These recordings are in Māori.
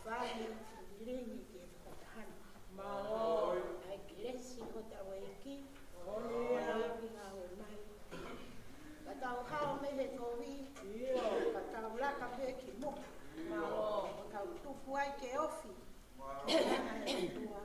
Vale, Lini, que Hotahan. Ai Kilesi, Hotawaiki, Olavina, Mai. Katau hao me he kovi, katau laka pe ki mo. Katau tupu ai ke ofi. Ai tua.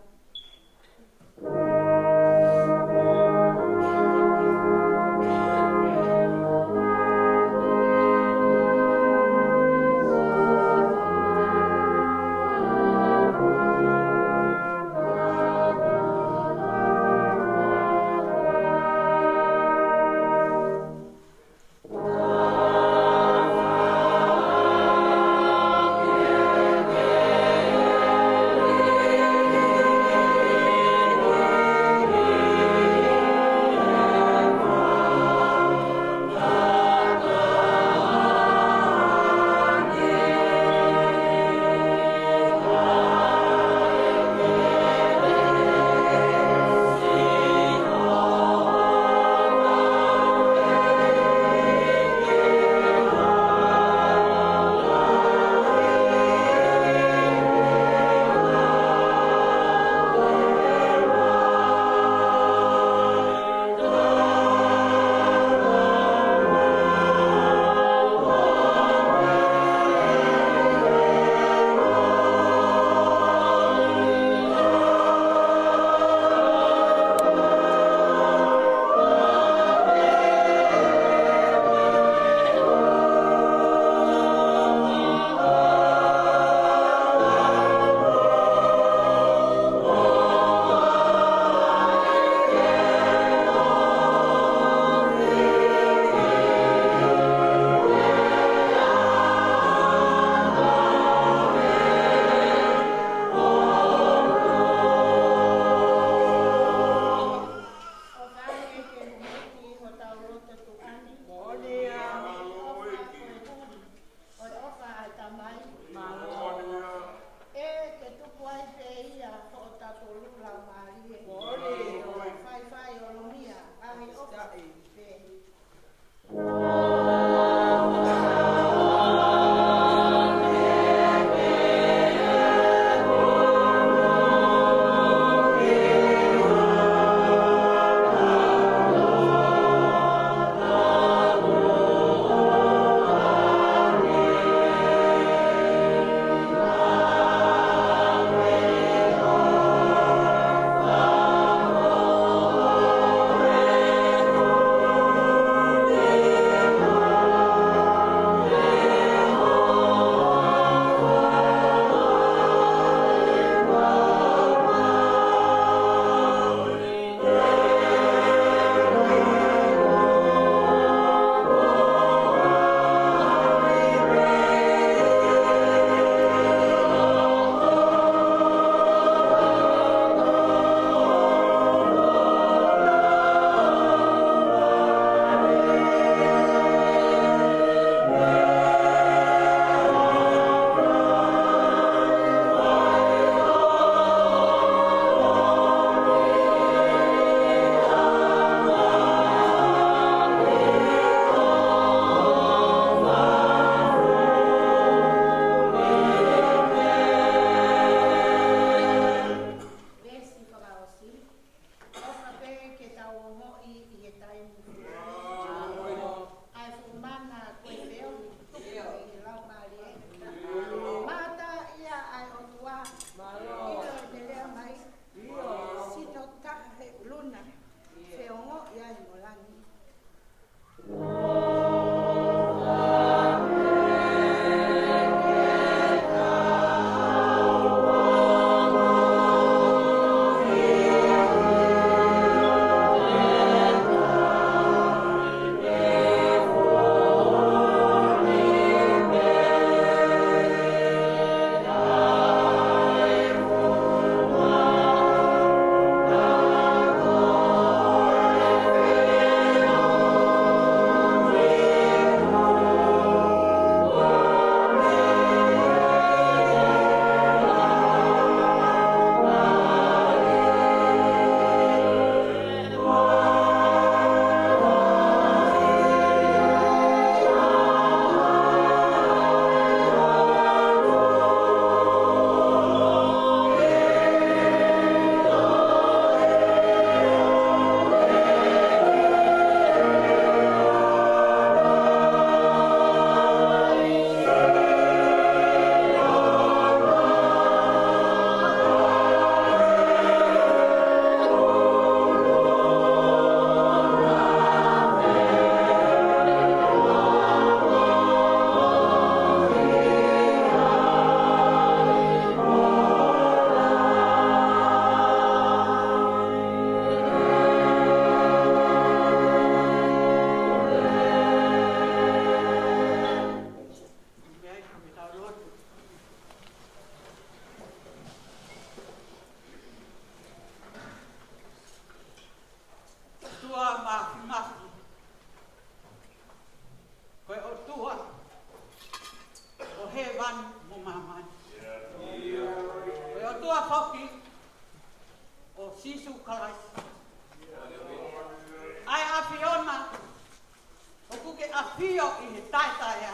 tae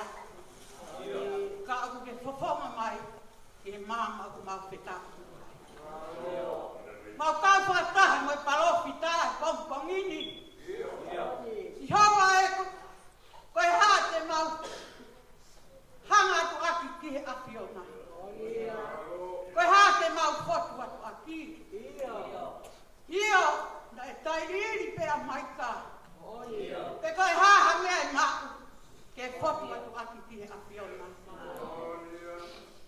ka aku ke fofonga mai ke mama aku mau feta mau ka fata mo palo fita pom ini si hawa e ko ha te mau hanga tu aki ki afiona ko ha te mau fotu atu aki io dai tai ri pe a maika pe ko ha me ma ke fotu atu aki ki afiona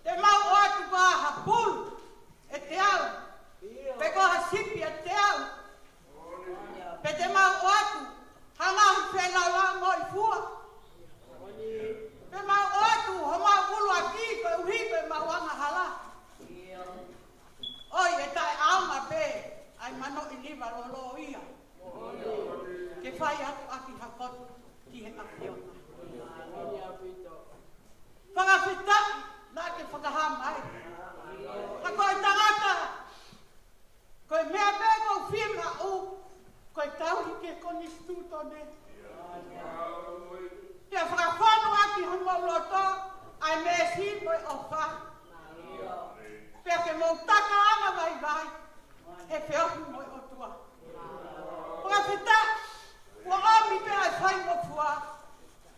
te mau atu ba ha pul e te au pe ko ha sipi e te au pe te mau atu hanga fe la la moi fua pe mau atu ho mau ulu aki ko uhi pe mau anga hala oi e tai au ma pe ai mano i liva lo ia ke fai atu aki ha fotu ki he afiona whakawhita, nā ke whakahama ai. Ha koe tangata, koe mea mea kou whima u, koe tauhi ke koni stūtone. Pia whakawhanu aki hongo loto, ai mea si koe o wha. Pia ke mou taka ana vai vai, e whiohi moi o tua. Whakawhita, ua omi pe ai whai mo fua,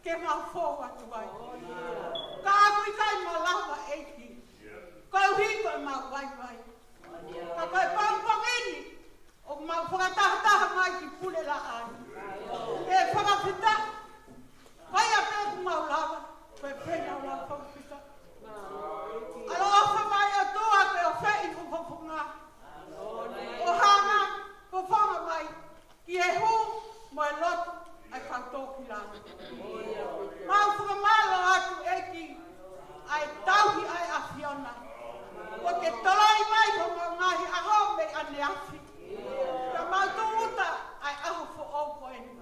ke mau fōu atu ai. Ka aku i kai ma lawa eiki. Koe uhi koe mau vai vai. Ka koe pang ini. O mau whakataha mai ki pule la ai. E whakawhita. Kai a pēku mau lawa. Koe pēna o lawa whakawhita. Alo ofa mai o toa pe o whei o whapunga. O hana, o whanga mai. Ki e hu, mo e lotu, ai whautoki lana. Mau whakamalo atu eki, ai tauhi ai awhiona. Ko ke tolai mai ko mau ngahi aho me ane awhi. Ka mau tūta ai aho fo opo eni.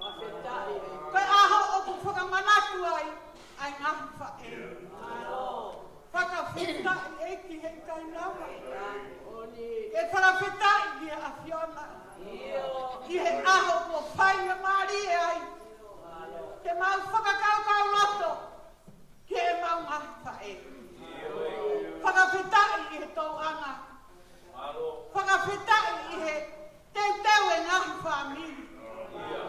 Koe aho oku whakamanatu ai ngahi wha eni. Whakawhita i eki hei kai nawa. E whakawhita i he awhiona. I he aho ko whainga maari e ai. Ke mau whakakau loto, ke mau ngahi whae. Whakawhitai i he tauanga. Whakawhitai i he teu e ngahi whaamini.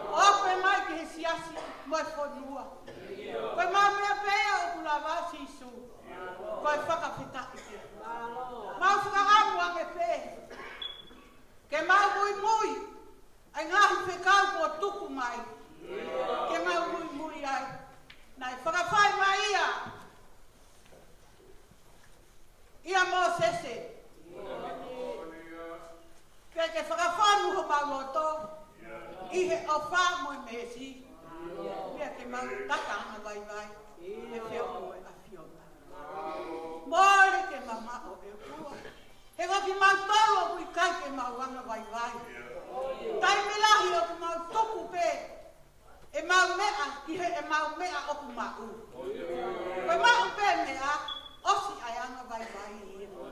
Ope mai ki he siasi moe whanua. Koe mau mea pēa o kula wāsi isu. Koe whakawhitai ke. Mau whakahamu ange pē. Ke mau mui mui. Ai ngahi whekau ko tuku mai. Ke mau mui ai. Nai whakawhai mai ia. Ia mō sese. Pea ke whakawhanu ho mau loto. I he o wha mo i mesi. Pea ke mau takanga vai vai. E whio koe a whiona. Mōre ke mama o e kua. He waki mau tolo kui kai ke mau anga vai vai. Tai milahi o ku mau toku pe. E mau mea, ki he e mau mea o ku mau. Koe mau pe mea, osi ai anga vai vai i ino.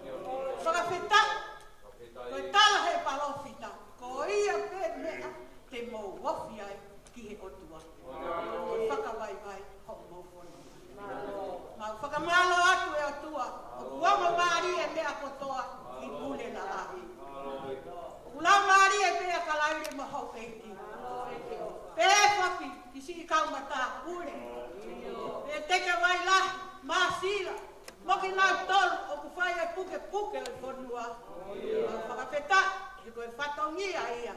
Whakawhita, koe tala he palofita, ko ia pe mea te mou wofi ai ki he otua. Koe whakawai vai ho mou whonu. Mau whakamalo atu e otua, o kuama maari e mea kotoa i pule na ahi. Ulau maari e mea kalaire ma hau eiki. Pēwhaki, ki si kau mata pule. E teke vai la, maasila. Moki nau tolu, o ku whai e puke puke o whanua. Whakawheta, e koe whatongia ia.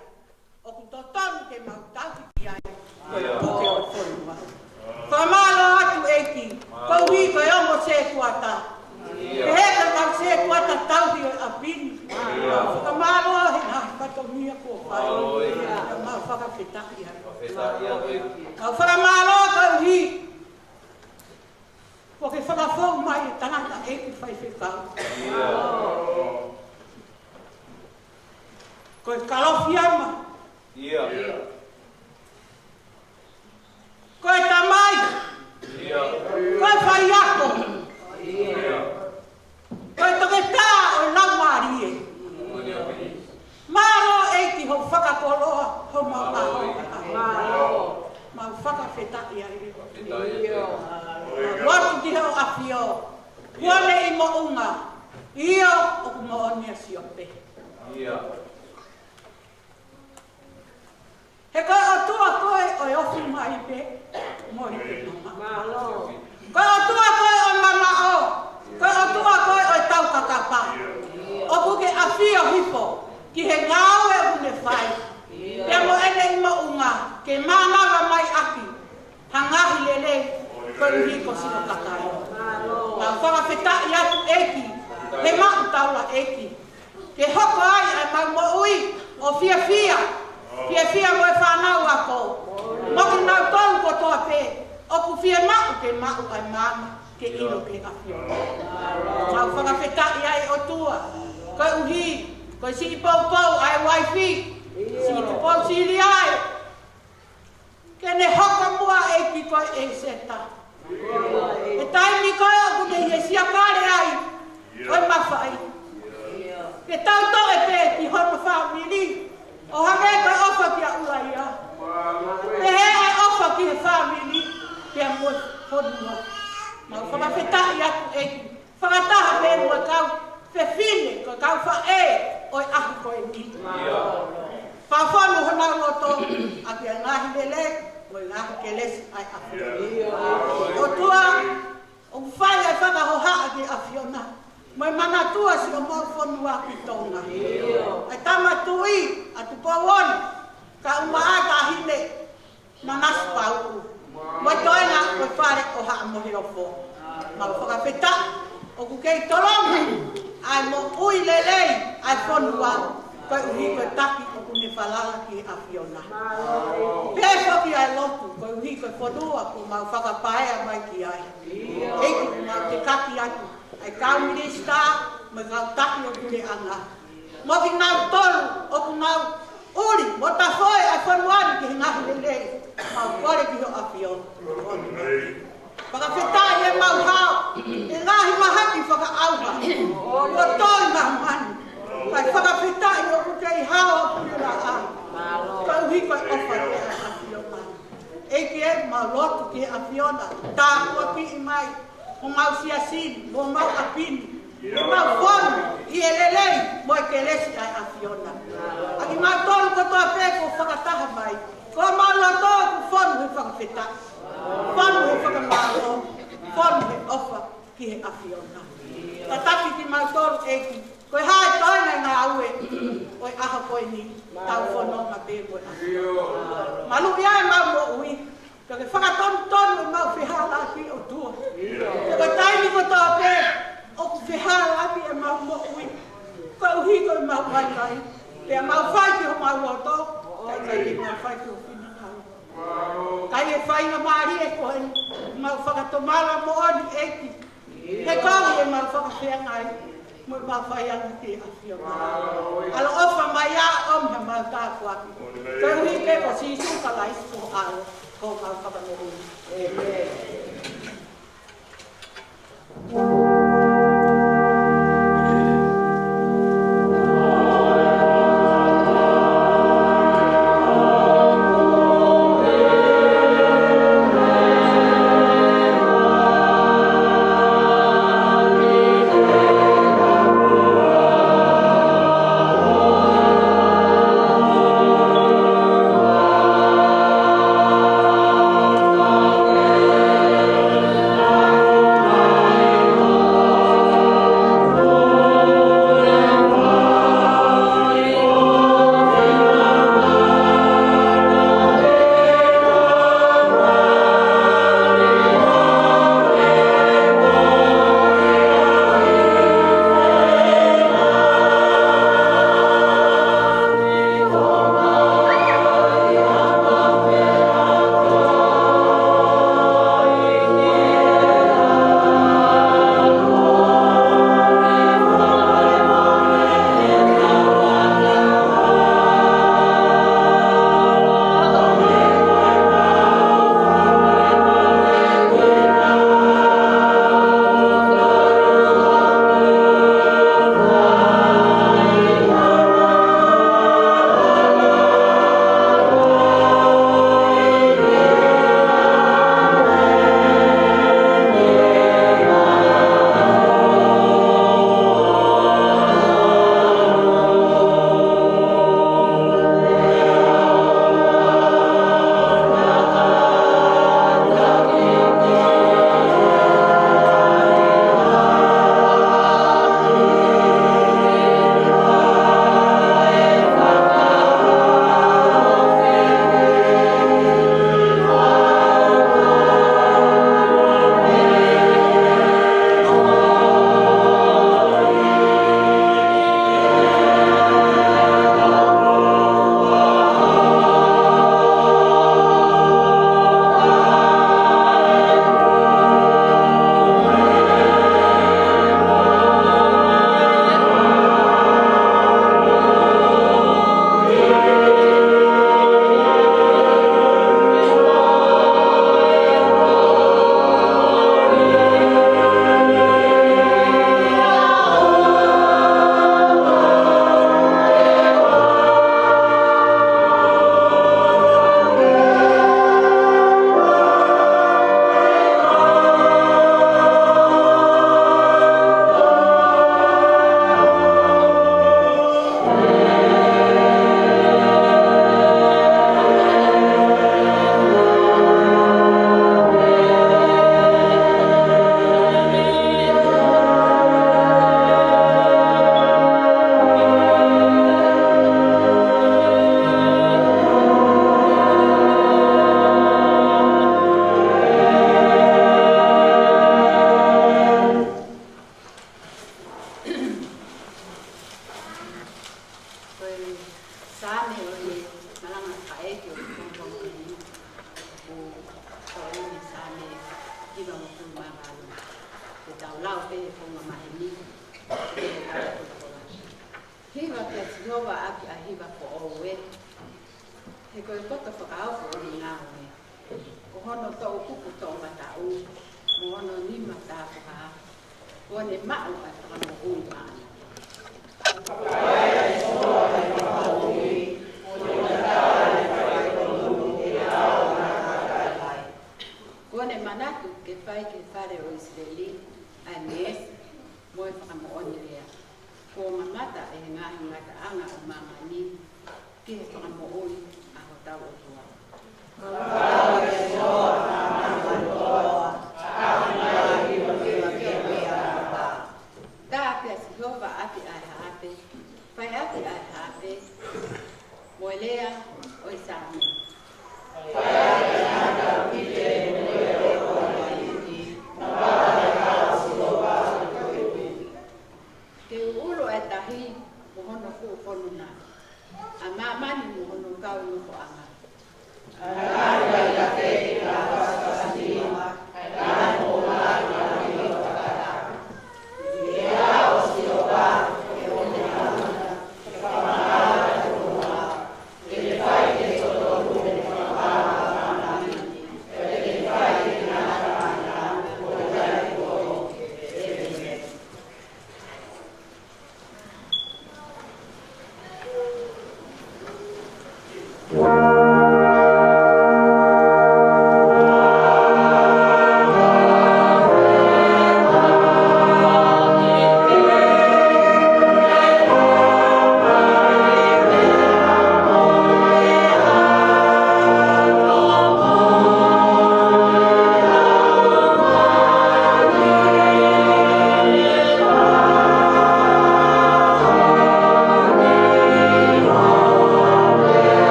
O ku totonu ke mau tauki ki ai. Koe puke o whanua. Whamalo atu eiki, kou hi koe omo se kuata. E heka kau se kuata tauki o apini. Whakamalo he nga whatongia kua whai. Mau whakawheta ia. Kau whakamalo kau hi. Ko ke whakawhau mai e tangata e ku whai whekau. Ko e kalofi ama. Ko e tamai. Ko e whai ako. Ko e toke tā o lau maari e. Maro e ki ho whakakoloa ho mau aho. Mau whakawheta ia e. afio. Kuale I mo unga. Io o mo oni asiope. He koe o tua koe o e ofu mai pe. Mo i pe mama. Koe o tua koe o mama o. Koe o tua koe o e tau kakapa. O kuke afio hipo. Ki he ngau e une whai. Pea mo ene I mo unga. Ke manawa mai aki. Hangahi lele. Koe uhi ko sino kakai. Ka whakawheta I atu eki. He mau taula eki. Ke hoko ai ai mau mo ui. O fia fia. Fia fia mo e whanau ako. Moki nau tolu ko toa pe. O ku fia mau ke mau ai mama. Ke ilo ke afio. Mau whakawheta I ai o tua. Koe uhi. Koe si pau pau ai waifi. Si tu pau siri ai. Kene hoka mua eki koe e seta. E taimi koe o kute i e siakare ai. Koe mawhai. Ke tau to e pe ki hono whamiri. O hange koe ofa ki a ula ia. Te he ai ofa ki he whamiri. Pea mua whodua. Mau whakawheta I atu eki. Whakataha pe mua kau whewhine koe kau wha e. Oi ahu koe ni. Whawhanu hana roto. A ki a ngahi lele. Oi ngahi ke lesi ai ahu. O tua. O whai ai whakahoha a ki a Fiona. Mai mana tua si o mau whanua ki tonga. Ai tama tui, a tu pawon, ka umaa ka hine, manas pau. Mai toina o whare o haa mohe o fo. Mau whakawheta, o kukei tolongi, ai mo ui lelei, ai whanua, koe uhi koe taki o kune whalala ki a Fiona. Pēwha ki ai lotu, koe uhi koe whanua, ko mau whakapaea mai ki ai. Eiki mau te kaki atu. Ai kau minista, mai kau taki o kune anga. Moki nau tolu, o ku nau uri, mo ta whoe ai whanuari ki ngahi lelei. Mau kore ki ho awhio. Whakawhetai e mau hao, e ngahi mahaki whakaauha. O toi mahmani. Kai whakawhetai o kukei hao o kune la a. Kau hi koe ofa ki a awhio mani. Eki e mau lotu ki a Fiona, tā kua pi I mai. O mau siasini, o mau apini, e mau whonu, I e lelei, mo e ke lesi ai a Fiona. Aki mau tolu ko toa peko whakataha mai, ko mau loto ku whonu he whakawheta, whonu he whakamaro, whonu he ofa ki he a Fiona. Tataki ki mau tolu eki, koe hae toina ngā aue, oi aha koe ni, tau whanonga te koe a Fiona. Malu iai mau mo ui, ke whakatonu mau whihala ki o tua. Ko taimi ko toa pe, o ku whihala ki e mau mo ui. Ko uhi ko mau mai mai. Pea mau whai ki ho mau loto, kai ki mau whai ki ho whina kau. Kai e whai na maari e koe, mau whakatomala mo oni eki. He kawi e mau whakawhea ngai, mo mau whai anga ki a Fiona. Alo ofa mai a om he mau tākuaki. Ko uhi ke ko sisu ka laisi ko alo. Ko mau whakanoro. Amen. Mahalo. Te tau lau pe ko ma mai ni. Hiva ke Jehova aki a hiva ko o we. He koe kota whakaau ko o ni ngā me. Ko hono tau kupu tau matau. Mo hono ni mata whakaa. Ko ne mau a whakano ui maana. Kone manatu ke whai ke whare o Israeli a nes mo e whakamooni rea. Ko mamata e ngahi ngata anga o mamani ki he whakamooni a ho tau o tua. Tā pia si Jehova ati ai hape, whai ati ai hape, mo e lea o i sāmi. Ke ulo e tahi mo hono ku konuna, a mamani mo hono kau no ko anga.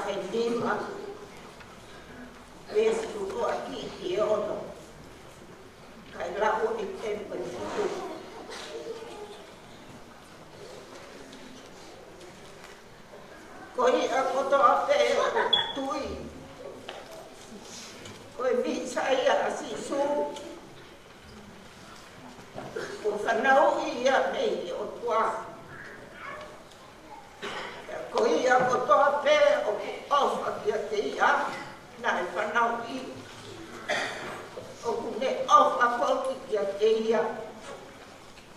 he lima. Pesi tuko aki i ono. Kai lau i tempa i futu. Koi a koto a pe tui. Koi mi sai a si su. Ko whanau i a mei o tua. Ko i a kotoa pē o ofa kia te ia, nai whanau i. O kune ofa kouki kia te ia,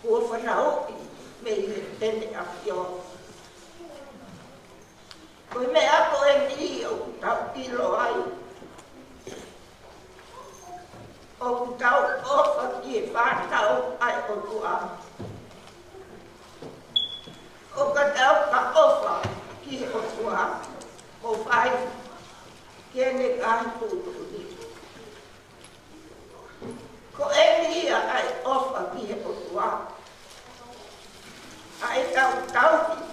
ko whanau i mei he tene a whio. Ko i mea ko e ni o kutau kilo ai. O kutau ofa ki e whātau ai o tua. O katau ka ofa ki o tua. O whai kene kāhi tūturi. Ko e nia ai ofa ki o tua. Ai tau ki.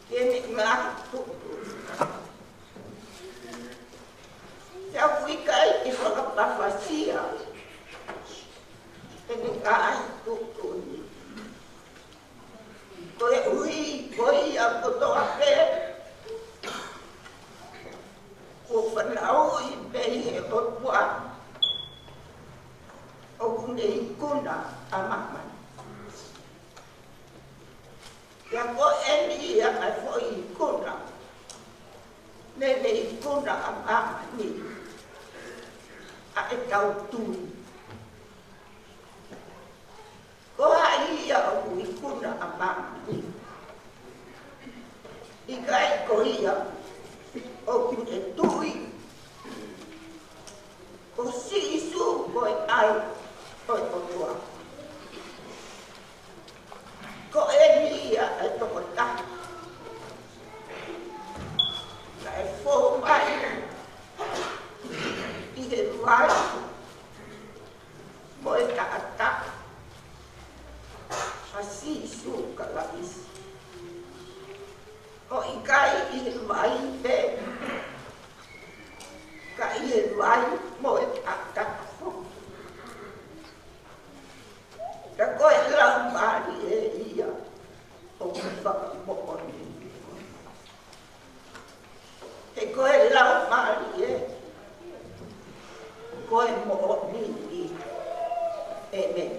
Kene kāhi tūturi. Tau wikai i whakapawhasia. Kene kāhi tūturi. Ko e ui, ko i a kotoa pē. Ko whanau i pei he otua. O kune i kuna a mamani. Ia ko e ni a mai fo i kuna. Nene i kuna a mamani. A e tau tui. Ko hai ia o i kuna a mamani. I kai ko ia o kune tui. O si isu ko e ai o e otua. Ko e ni ia e toko tahi. Ka e fō mai. I he ruai. Mo e ka ata. A si isu ka lapisi. O i kai i he ruai pe. Ka i he ruai mo e ata fō. Ka koe lau mari e ia. O ka whakamooni. He koe lau mari e. Koe mooni i. Amen.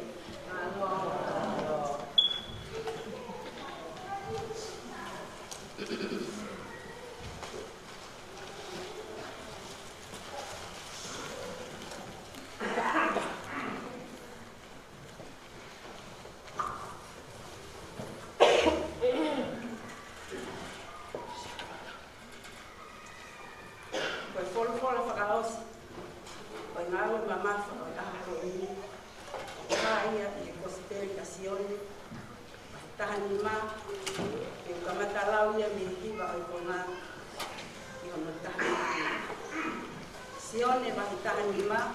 Sione bahitahan lima,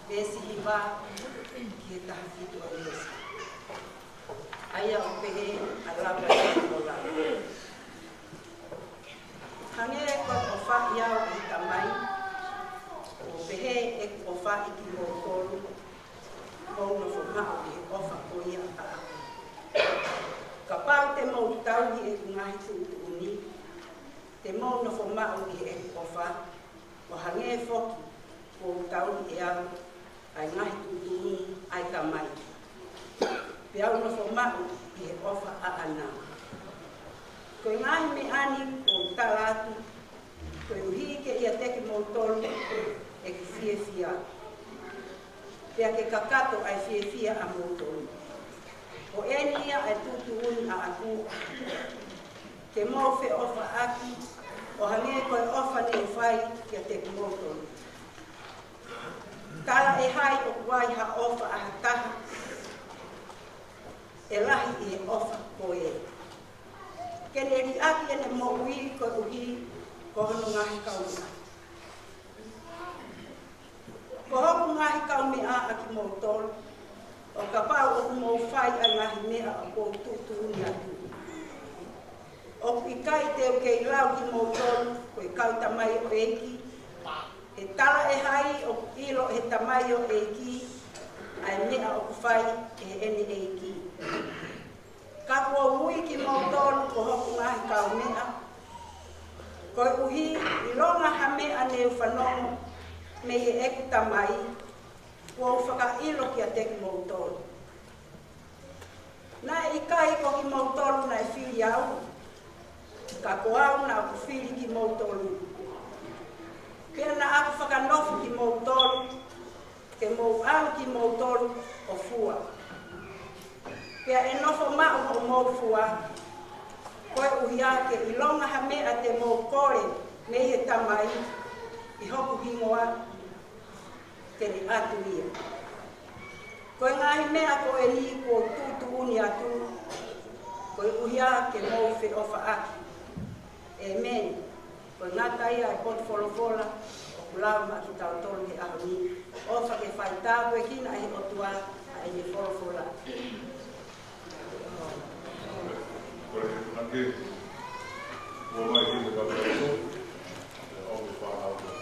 besi hiba, kita hitu alis. Ayah upehe adalah bola. Hanya ekor ofa yau itamai, upehe ek ofa ikimokol, mau nafumah di ofa koya ta. Kapal temo tahu di ngahi tu uni, temo nafumah di ek ofa. O hange foki ko tauni e au ai ngahi tutuni ai tamai. Piau no fomau i he ofa a ana. Ko ngahi me ani ko talatu ko uhi ke ia teke mo tolu e ki fie fia. Pea ke kakato ai fie fia a mo tolu. O eni ia ai tutuni a aku. Ke mo fe ofa aki o hange koe ofa ne whai kia te kumoto. Tala e hai o kuai ha ofa a taha. E lahi i e ofa koe. Kene ri aki ene mo ui koe uhi ko hono ngahi kaumea. Ko hoku ngahi kaumea a ki mo tolu. O ka pau o mo whai a ngahi mea a ko tutu ni atu. O O i kai te o kei lau ki mō tonu, ko i kau tamai o eiki. He tala e hai o ilo he tamai o eiki, ai mea o kuwhai e ene eiki. Ka kua mui ki mō tonu ko hoku ngahi kau mea. Ko i uhi i longa ha mea neu whanongo me i eku tamai, kua u whaka ilo ki a teki mō tonu. Nā i kai ko ki mō tonu na e whiri au, ka ko au na aku whiri ki mō tonu. Pea na aku whakanofu ki mō tonu, ke mō au ki mō tonu o fua. Pea e nofo mao o mō fua, koe uhi ake i longa ha mea te mō kore me he tamai, i hoku hingoa, te ni atu ia. Koe ngahi mea ko e ni ko tutu uni atu, koe uhi ake mō whi ofa aki. Amen. Koe ngata ia e pot wholofola, o kulau ma ki tau tolu he aho ni. Ofa ke whai tāpu e kina e otua, a e ni wholofola. Koe o mai ki me kato e o me whanau.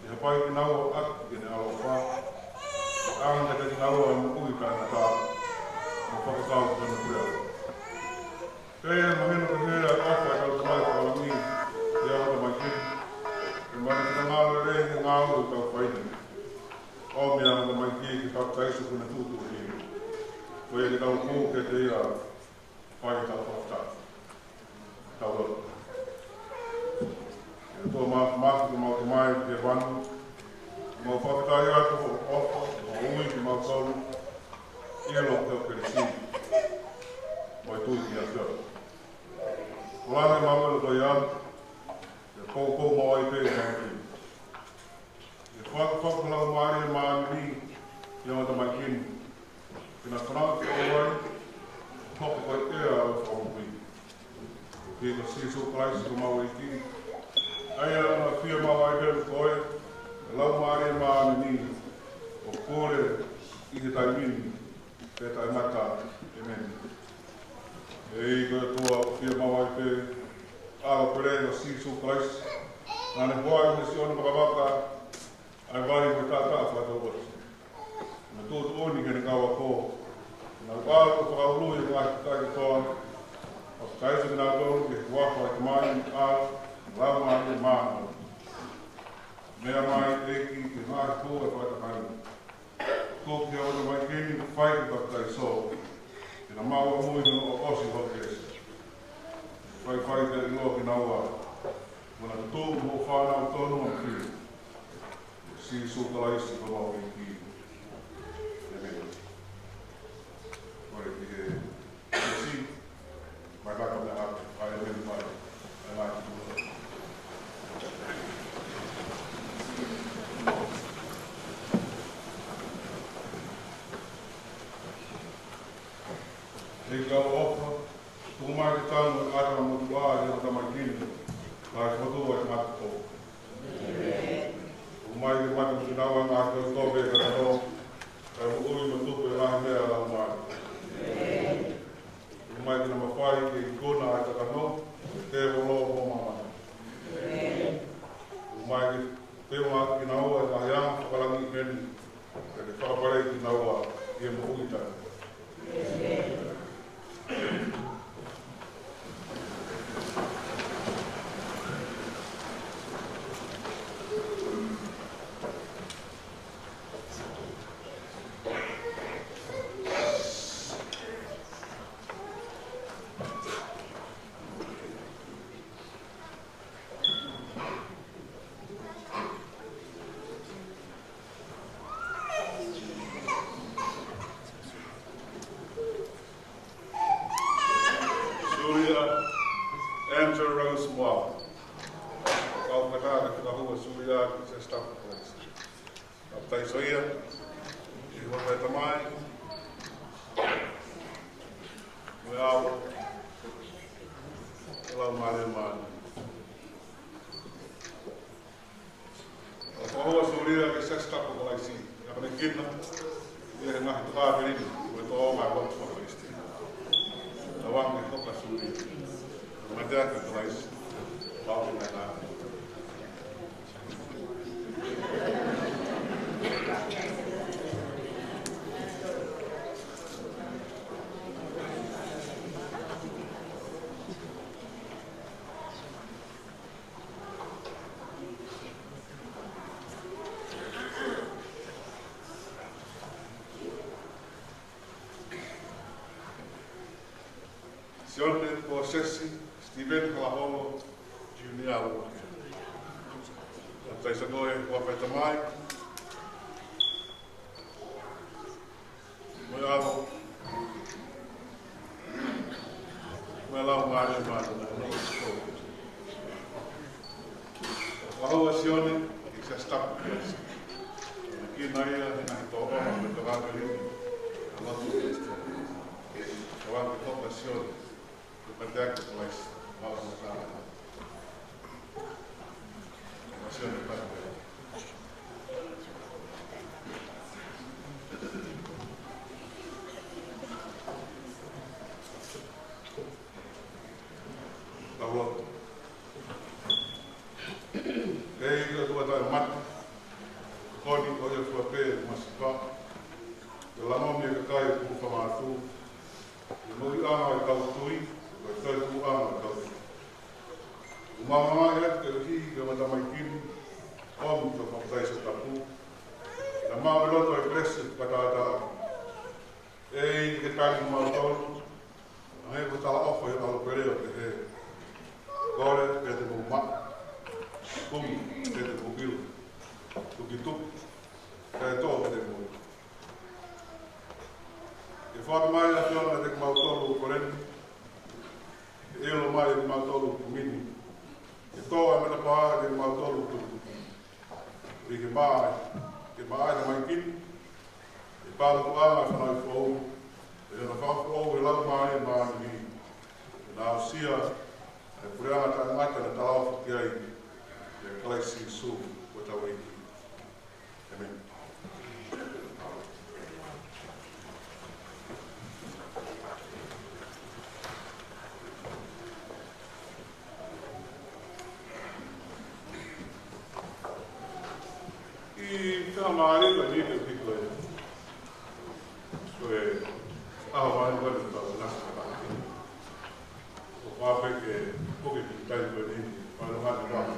Ia pai ki nau atu ki ne alo wha. Anga te ki nau a mukui ka na tā. Ma whakatau ki tana kurea. Kei maheno ka hea ofa i au tamai ka alangi. Ia hata mai kiri. E mai ki ta ngāle rei ki ngāle i tau whaini. O mea hata mai kiri ki tau taisu kuna tūtu ki. Koe ki tau kō ke te ia whai tau whakatau. Tau roto. E tō mātu ki mau te mai ki e wanu. Mau whakatai atu o ofa, o ui ki mau kauru. Ia lo teo kere si. Mai tui ki a teo. Kolane mamelo toi atu. E kou mau ai pēi mai ki. E whakalau maari e maani ni. Ia o ta mai kini. Kina whanau ki o wai. Topo koi ea o whakamui. Ki ka siso Christ ko mau i ki. Aia na whia mau ai pēi koe. E lau maari e maani ni. O kore i te tai mini. Te tai mata e meni. E i koe toa whia mau ai pēi. Awa kore na siso Christ. Nane hoai me si ona makawaka. Ai wari me tātā whātou watu. Na tōtu oni kene kawa kō. Nā wāla ko whakaurui e ngāi tai ki toa. O kaisa ki nā tōru ke wāwha i mai i āla. Lau mai e māna. Mea mai e ki te ngāi kō e whaitahani. Tō ki aona mai keni ku whai ki takai so. Ke nā maua mui no o osi hoki esi. Whai te inoa ki nā wā. Wana te tōku mo whānau tōnu am ki. Si sōtala isi ka wau i ki. E mea. Kore ki e si. Mai baka me hatu. Ai e meni mai. Ai mai ki tūra. E kau ofa. Tū mai ki tānu e ata mo tu wā e hata mai kini. Lai whatua e ngātu tō. Mai ki mata ki nawa ngā kau tōpe ka tano. Kai mo ui ma tupu e rahi mea lau mai. Mai ki na mawhai ki kona ai ka tano. Te wolo mo mamana. Mai ki te ngā ki nawa e ngā hianga whakalangi i meni. Ka te whakapare ki nawa i e mo ui tai. Sione ko sesi Steven Kalaholo Junior. Tai sa goe ko peta mai. Mo avo. Mo la mare mare. Ko sione ki sa stop. Ki nai na to o me to va ri. Alo tu este. Ko va to pasione. Protect the place. Vamos a usar. Emoción de parte. La vuelta. Que yo tuve todo el martes. Te lama me ka kai ku whamātu. Te nui anga i kau tui, ko i tai ku anga i kau tui. Umamanga e te uhi ke matamai kini, omu te whakatai sa tapu. Na mau e loto e kresi katata. E i ke tani mau tolu, a he ko tala ofa i alo pereo te he. Kore ke te mu mak, kumi ke te mu bilu, tuki tuki, ke tō ke te mu. E whakamai a whiona te mau tolu koreni, e elo mai te mau tolu kumini, e tō a mena paa te mau tolu tuki. I ke mai te mai kini, e pāla ku anga whanau whou, e ana whau e lau mai e mai ni, e nā sia, e pureanga tā ngata na tālau whaki ai, e kalaisi su, o tau eiki. Amen. I tā maare ka ni te piko e. So e aho mai wani tau nasa ka pake. O whape ke poke ki tai koe ni, mai no mani wani.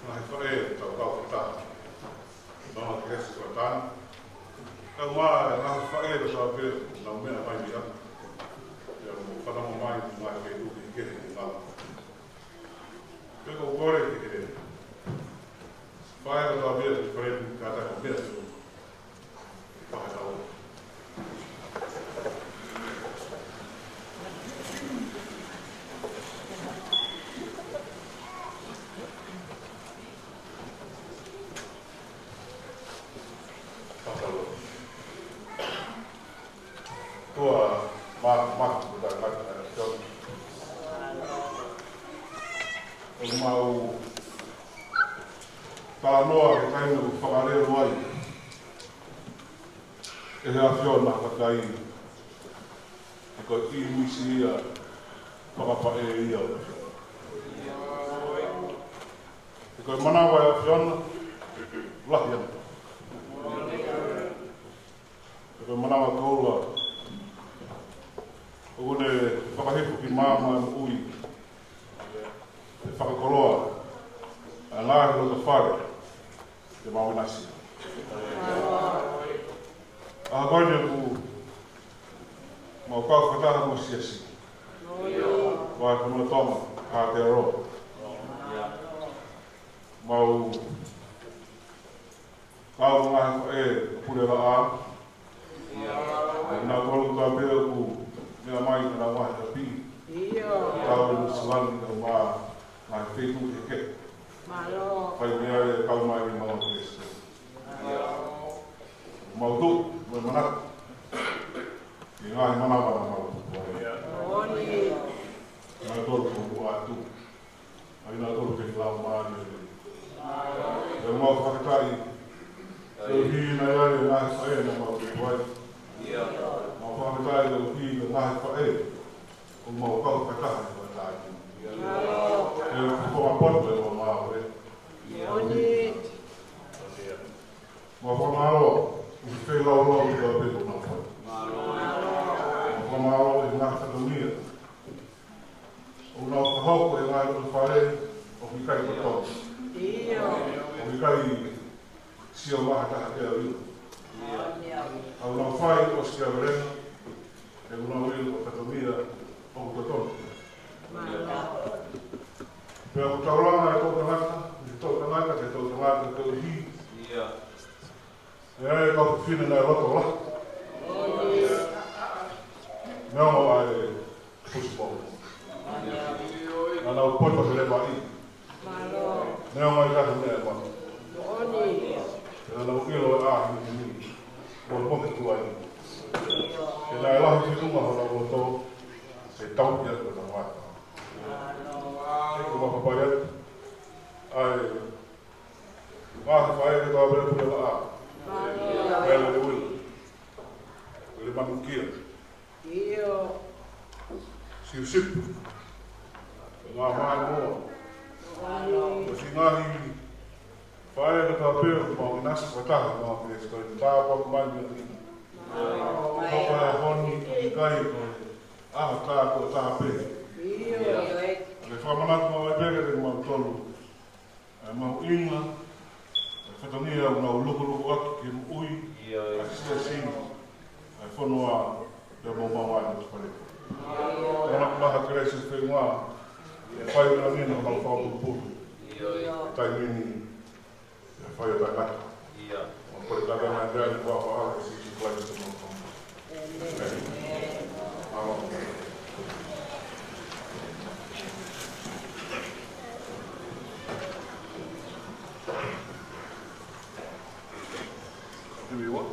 Nahi whae tau kau kata. Nona ke hesi koe tāna. Kau maa nahi whae da tau pere, nau mea mai ni atu. Ia mo whanamo mai ni mai ke uke i kehe ni ngala. Peko kore ki he. Whae da tau pere ki whae ni ka tai ko mea su. Whae tau. E hea whiona kakai, e koe i misi ia, whakapa e ia. E koe manawa e whiona, lahi ana. E koe manawa kaula, o kone whakahepu ki māma e ui, e whakakoloa, a ngāhi lo te whare, te mawinasi. A koine ku mau kau whataha mo siasi. Wai kunu toma, Aotearoa. Mau kau ngahi ko e pure la a. Nā kolu ka pēo ku mea mai ka nā wahi ka pi. Kau e nusilani ka mā ngai whetu e ke. Pai mea e kau mai ni mau kese. Mau tu, mo manat. I ngahi manawa na mau tu. Nā tolu ko atu. Ai nā tolu ke lau maani. E mau whakatai. E hi na iare ngahi whae na mau tu wai. Mau whakatai e hi na ngahi whae. O mau kau whakatai wa tai. E ko apoto e o mau e. Mau whamaro. I whai lau lau i ka peto na whai. Whamaro e ngahi whakamia. O nā whahoko e ngahi roto whare, o mi kai patau. O mi kai sia maha taha ke au iu. Au nā whai o skia verenga, e una ui o whakamia o kutotonu. Pea o tauranga e tō tangata, te tō tangata te uhi. E ai kau whina nei roto la. Nea mo ai pusipau. Ana o poto ke lewa i. Nea mo ai kaha mea ma. E ana o ilo e ahi ni ni. Mo o pote tu ai. E nai lahi whitunga hana o tō. E tau ia ko na wata. E ko makapai atu. Ai. Maha whae ke tau bere pule la a. Bela le ui. Le manukia. Siu sipu. Ngā mai moa. O si ngahi whae ka tau pēo ku mau nasi wataha ngā ke stoi tāpa mai me ni. Papa e honi i kai ko aha tāko taha pēhi. Le whamanatu mau e pēke te mau tolu. Mau inga, whatangia au nau luku aki ke ui, a sia singa. Whanua te mau mawai o spare. Tēnā kumaha kresis te ngā, e whai ura mina mau whakupuru. Tai mini, e whai o tai kata. O kore taka mai rea ni wā wā e si kwai te mau tonu. Amen. Do we what?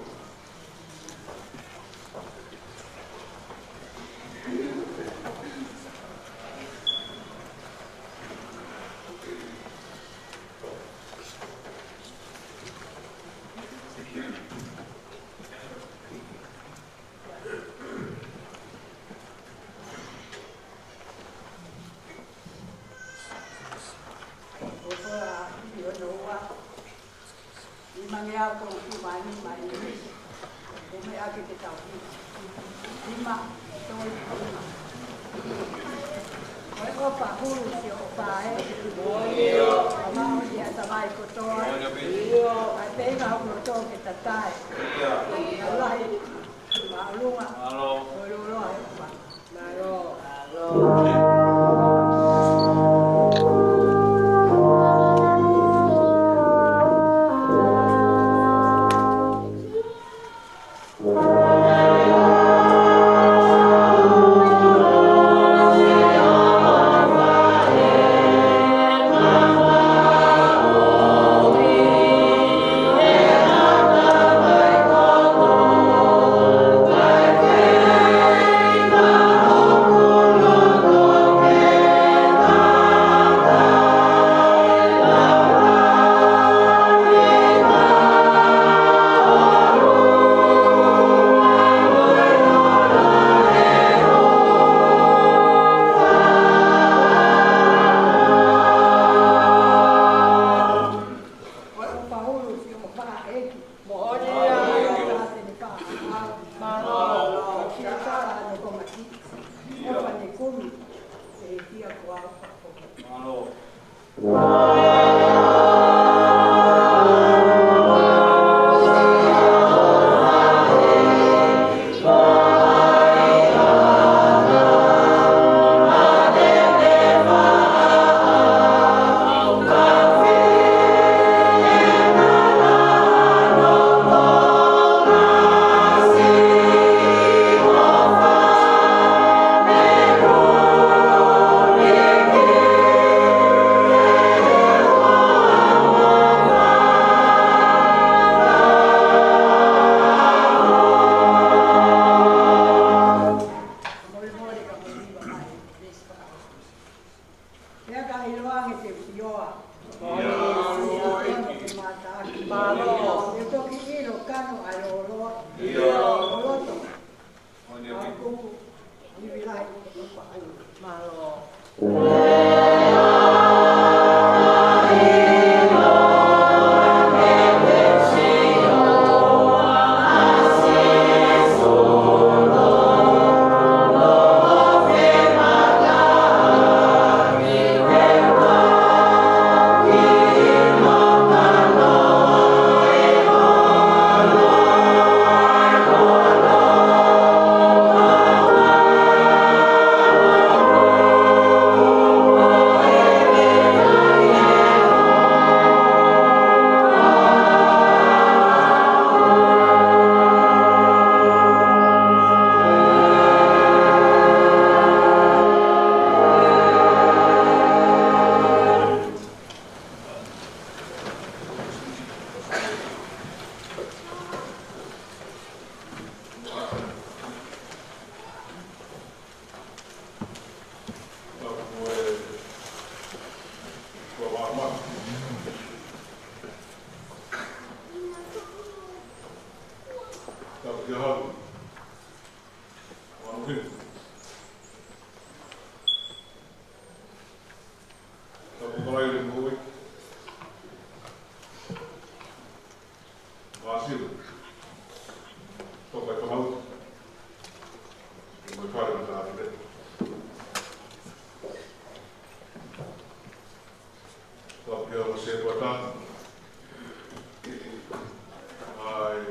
Brasil. Toka e whamau. Mai whaere na tāti te. Toki o se kua tāti. Ai.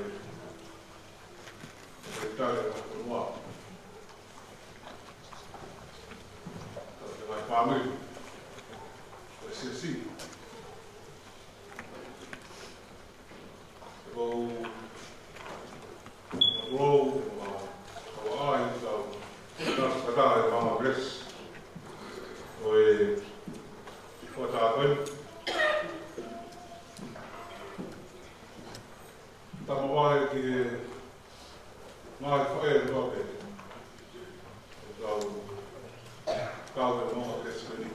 Ai tāre a kunua. Toki mai whamui. Ai se si. Go. Roll, our eyes, that's the guy of our grace. We, what happened? Tamawai ki mai whae roke. So, kau e moa keskani.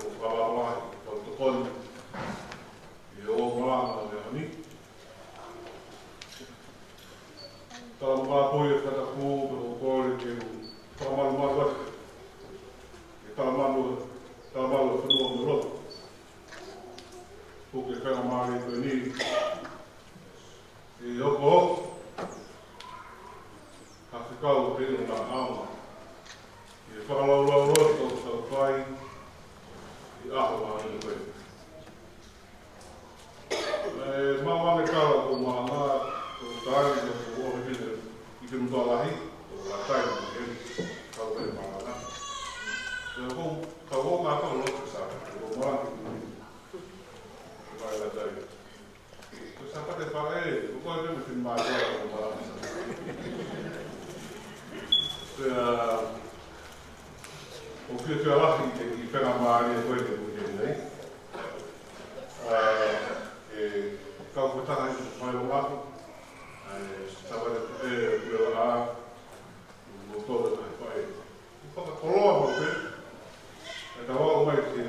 Ko whawawai, ko tukon. I o marana me ani. Tala mga poi e kata ku, pero kore ke tamalu malu. E tamalu whanua me roto. Puke whena maari koe ni. E oko o. Ka whikau te ino ngā auma. E whakalau roto tau whai. I aho maari no koe. E mamane kala ko maa ngā. Ko tāri ko o hewine I ke mutua lahi. Ko la tai ko heri. Kau e maa ngā. E kau o ngā kau lote sa. Ko maraki ko ni. Ko mai la tai. Ko sa pate whae. Ko koe te me te maa kora ko maraki sa. O kia lahi I whenga maari e koe te kuheri nei. Kau kutaha I whae o ngāku. Tawai e kua a o tōra kai whae. I whakakoroa mo te. E ka wau mai te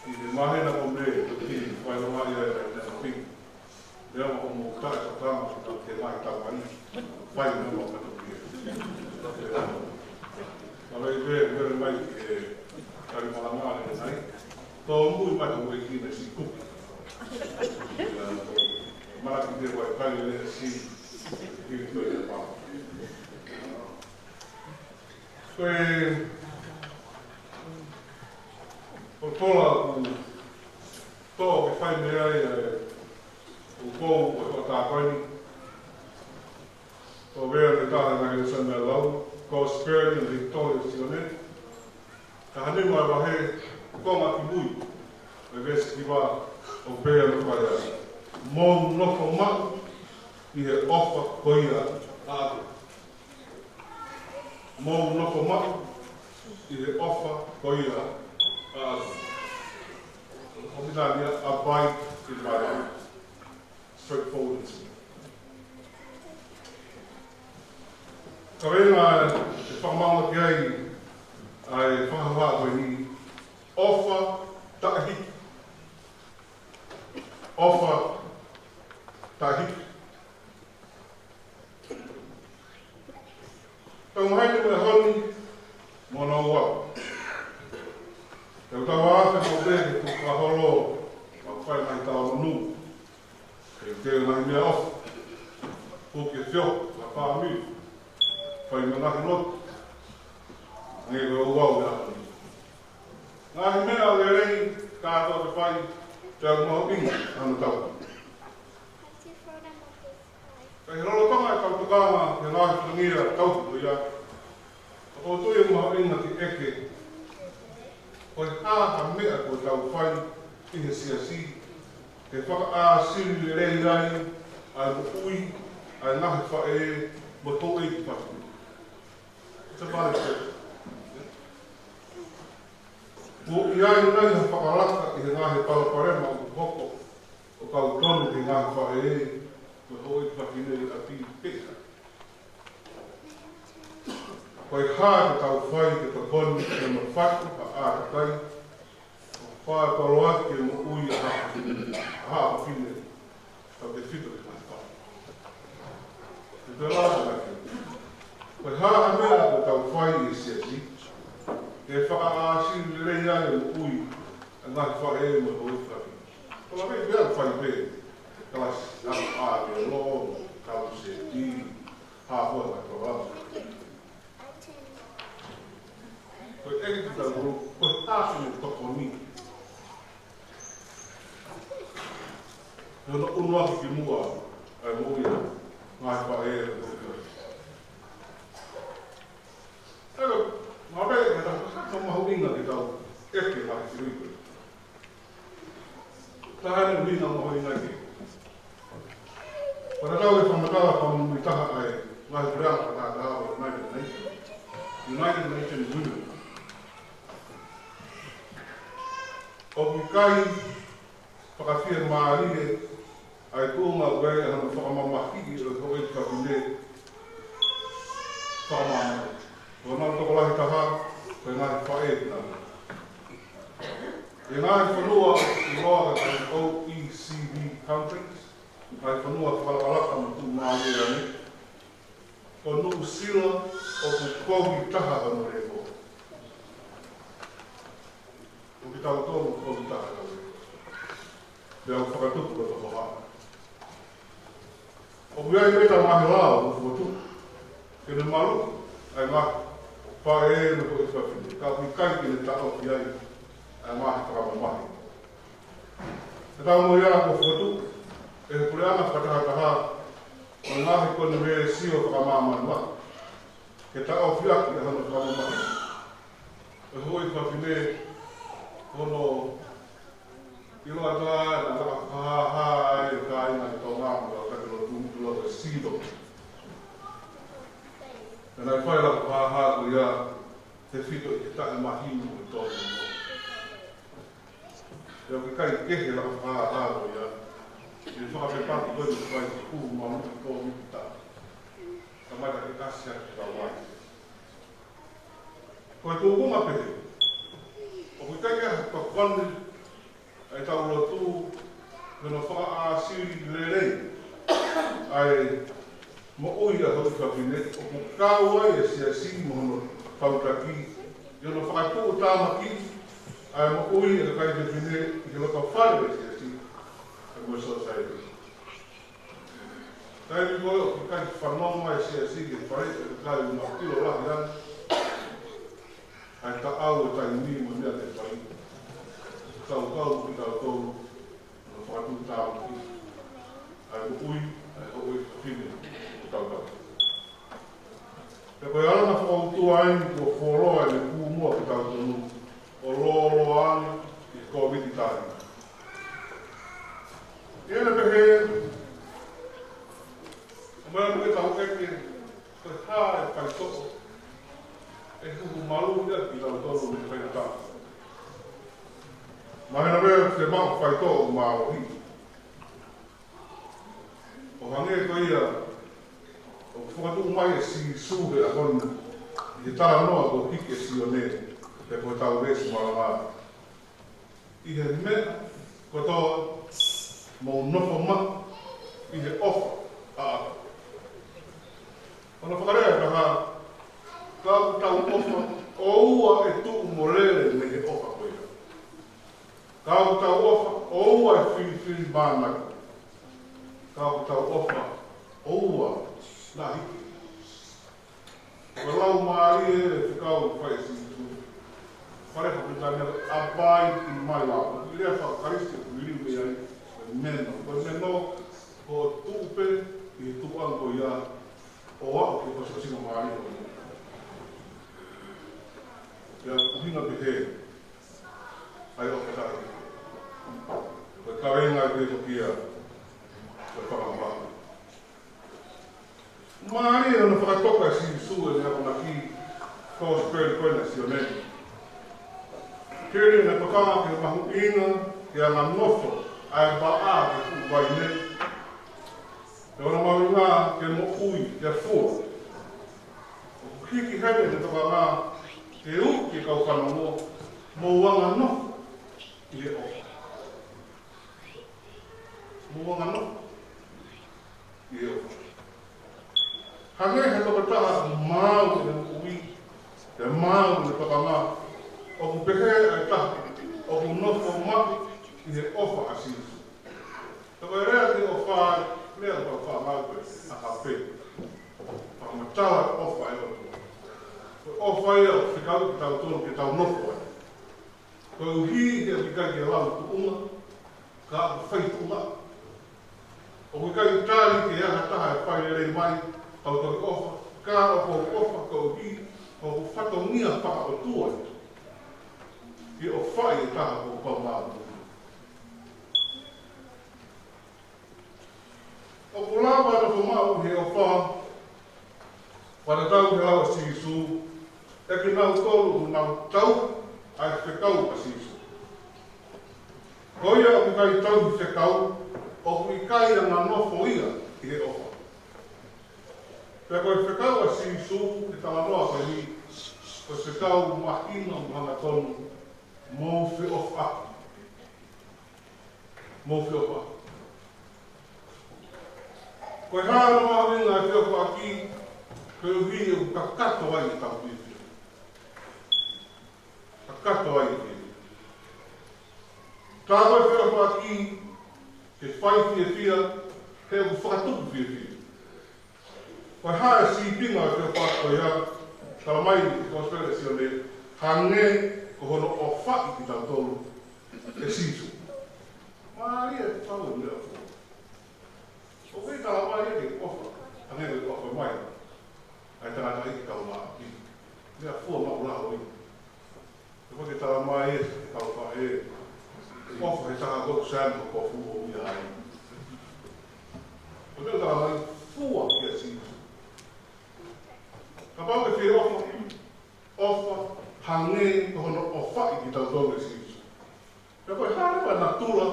I te mahena o me ki whae o mai e nena ping. Rea mo mo tae ka tama ki ka te mai tawai. Whae me mo kato ki. Kawai vere mai ki e kari malangā e nei. Tō mui mai o e ki ne si kupi. Maraki te wai kai le si ki koe te pā. Koe o tola ku tō ke whai mea o kou o tākoini. Tō vea te tāne nake o sanmea lau. Ko Spurgeon le Victoria Sione. Ka hane mai wahe konga ki mui. E vesi ki wā o pēa no whai ai. Mō noko mau I he ofa koia āte. Mō noko mau I he ofa koia āte. Hoki tānia a vai I vai ai. Straightforward and simple. Ka renga e whakamaunga ki ai ai whakawā koe ni ofa tahi. Ofa tahi. Tau haere me honi mona ua. Tau tau āwhi mo bēke tu ka holo ma whai mai tau manu. Kei te nai mea ofa. Puke whio, la whāmi. Whai me ngahi lotu. Nge koe uau e honi. Ngahi mea le rei kātoa te whai te au mahu inga anu tau. Kei rolo tonga e kautukanga he ngahi tungia tautu ia. O tui e mahu inga ki eke. Koe āha mea koe tau whai I he siasi. Ke whaka ā siri le rei rai, ai mo ui, ai ngahi whae mo tō e ki whaki. Te pare te. Ko I ai nei ha whakaraka I he ngahi paraparema o hoko o kau tonu ki ngahi whae mo tō e ki whaki nei a pi peka. Koe hā te tau whai ke ta koni e ma whaku pa ātakai. Whae paroa ke mo ui a haa whine. Tau te whito ki mai whai. Te te rāta nake. Koe haa mea te tau whai I siasi. Ke whaka āsiri rei ai o ui a ngahi whae mo tō e whaki. Ko Kala me vea whai pe. Kala a me lo, kau se ti, ha hoa ka kawa. Koe eki ki tau ro, koe tāsi me toko ni. Nō unua ki mua, ai moia, ngai wha e Ego, mā pere ka tau mahu inga ki tau eke mai ki rui. Tahane wina mahu inga ki. Para tau e whamatawa ka mui taha ai ngai kureanga ka tā o United Nations. United Nations Women. O ki kai whakawhia maari e ai kōnga wei hana whakamamahiki o hoi ka kune whakamamahiki. Ko nā toko lahi taha, koe ngāhi whae tina. E ngāhi whanua i roa ka OECD countries, ngāhi whanua whakalaka ma tū māne ane, ko nuu sila o ku kogi taha anu re ko. O ki tau tōru kogi taha anu re ko. Pea o whakatuku o toko hana. O kuiai meta mahi lao o whakatuku, ke ne maru, ai mahi. Whae e no koe whawhine, ka kui kai ki ne tāo ki ai, ai mahi whakama mahi. E tau mo ia ko whatu, e he pureanga whakataha, o ngāhi kone me sio whakamāmanu mahi. Ke tāo whiaki e hana whakama mahi. E hoi whawhine, hono iloa tāi, na laka whahahai, e kā inga ki tau ngāmu, o kakiro tūmutula o e sido. E nai whai laka pāhā ko ia te whito i te tae mahinu o tōnu mo. E o ke kai kehe laka pāhā ko ia, i whakapepati koe ni whai ki kūru mamu ki tō miki tā. Ka maita ke kasia ki tau wai. Koe tō wunga pehe, o kui kai kea ka kwani ai tau rotu, kena whaka a siri lelei, ai mo oi a hoi whawhine, o ko kāua e sia si mohono whautaki, i ono whakatū tāmaki, ai mo oi e kai te whine, i ke loka whare e sia si, e mo so sairi. Tai mi koe o ki kai whanonga e sia si, ke whare e kai una kilo lahi ana, ai ta au e tai ni mo mea te whai. Tau ki tau tau, no whakatū tāmaki, ai mo oi, ai hoi whawhine. E koe alana whakautua aini kua whoroa e me kūmua ki tau tonu o lolo ane i COVID tāri. I ene pehe, o mea nuke tau eke, koe hā e whai toko, e kuku malu ia ki tau tonu me whaina tāri. Mahena mea te mau whai toko mā o hi. O hange koe ia, o whakatu mai e si suhe a konu i te tara noa ko hike si o ne e koe tau resi marama. I he mea ko toa mō nofo ma i he ofa a aka. Ona whakarea ka ha kau tau ofa o ua e tuu mo lele me he ofa koe. Kau tau ofa o ua e whiri mānaka. Kau tau ofa o ua nā hiki. Ko lau maari e whikau whai si tu. Whare whakutane abide in my love. Ko lea whakaristi ko liu me ai meno. Ko meno ko tūpe i tūango ia o au ke kosa singa maari o ni. Ia kuhina pehe ai o katai. Ko kawenga i pehe tokia ko whakamahanga. Maari e ona whakatoka si sua ni hapa maki kōs pēri koena si o neni. Kere na pakanga ke mahu ina ke anga nofo ai ba ke ku vai nei. E ona mahu ngā ke mo ui ke fua. O kiki hene te toka ngā ke u ke kau whanongo mo wanga nofo i e ofa. Mo wanga nofo i e ofa. Hange he toka taha māu e ui, te māu e toka ngā, o ku pehe ai taha, o ku nofo maki i he ofa asisu. wha, lea wha ngāwe, a ka pē. Wha matawa ofa e o. Ofa e o whikau ki tau tonu ki tau noko e. Ko uhi e whikai ki lau tu unga, ka aku whai tu unga. O whikai tāri ki ea taha e whai rei mai, tau tori ofa, ka o ofa ko uhi, o whatongia whaka o tua e. Ki o whai e taha ko pau mātu. O kulawa na whamau he o wha, whanatau he awa sisu, e ki nau tolu u nau tau, ai whekau a sisu. Koia o kai tau i whekau, o kui kai a ngā nofo ia i he ofa. Pea koe whekau a sisu, ki tala noa kai ni, koe whekau mahina mhanga tonu, mō whi ofa. Mō whi ofa. Koe hāra mā winga e whio kua ki, koe uhi e ka kato ai i tau whiwhi. Ka kato ai i whiwhi. Tā koe whio kua ki, ke whai whiwhia, he u whakatuku whiwhi. Koe hāra si pinga e whio kua koe ia, tala mai i kōspere si o ne, hange ko hono o whai ki tau tolu, e sisu. Māria e tau e mea. O wei tala mai e ke ofa, ange e ofa mai, ai tangata i kau mā ki. Mea fua mau la hoi. E koe ke tala mai e kau wha e, ofa he tanga goku sāma ko fu o mia ai. O teo tala mai fua ki a sisu. Ka pau ke whie ofa, hange ko hono o whai ki tau tolu e sisu. Ka koe hārewa na tula,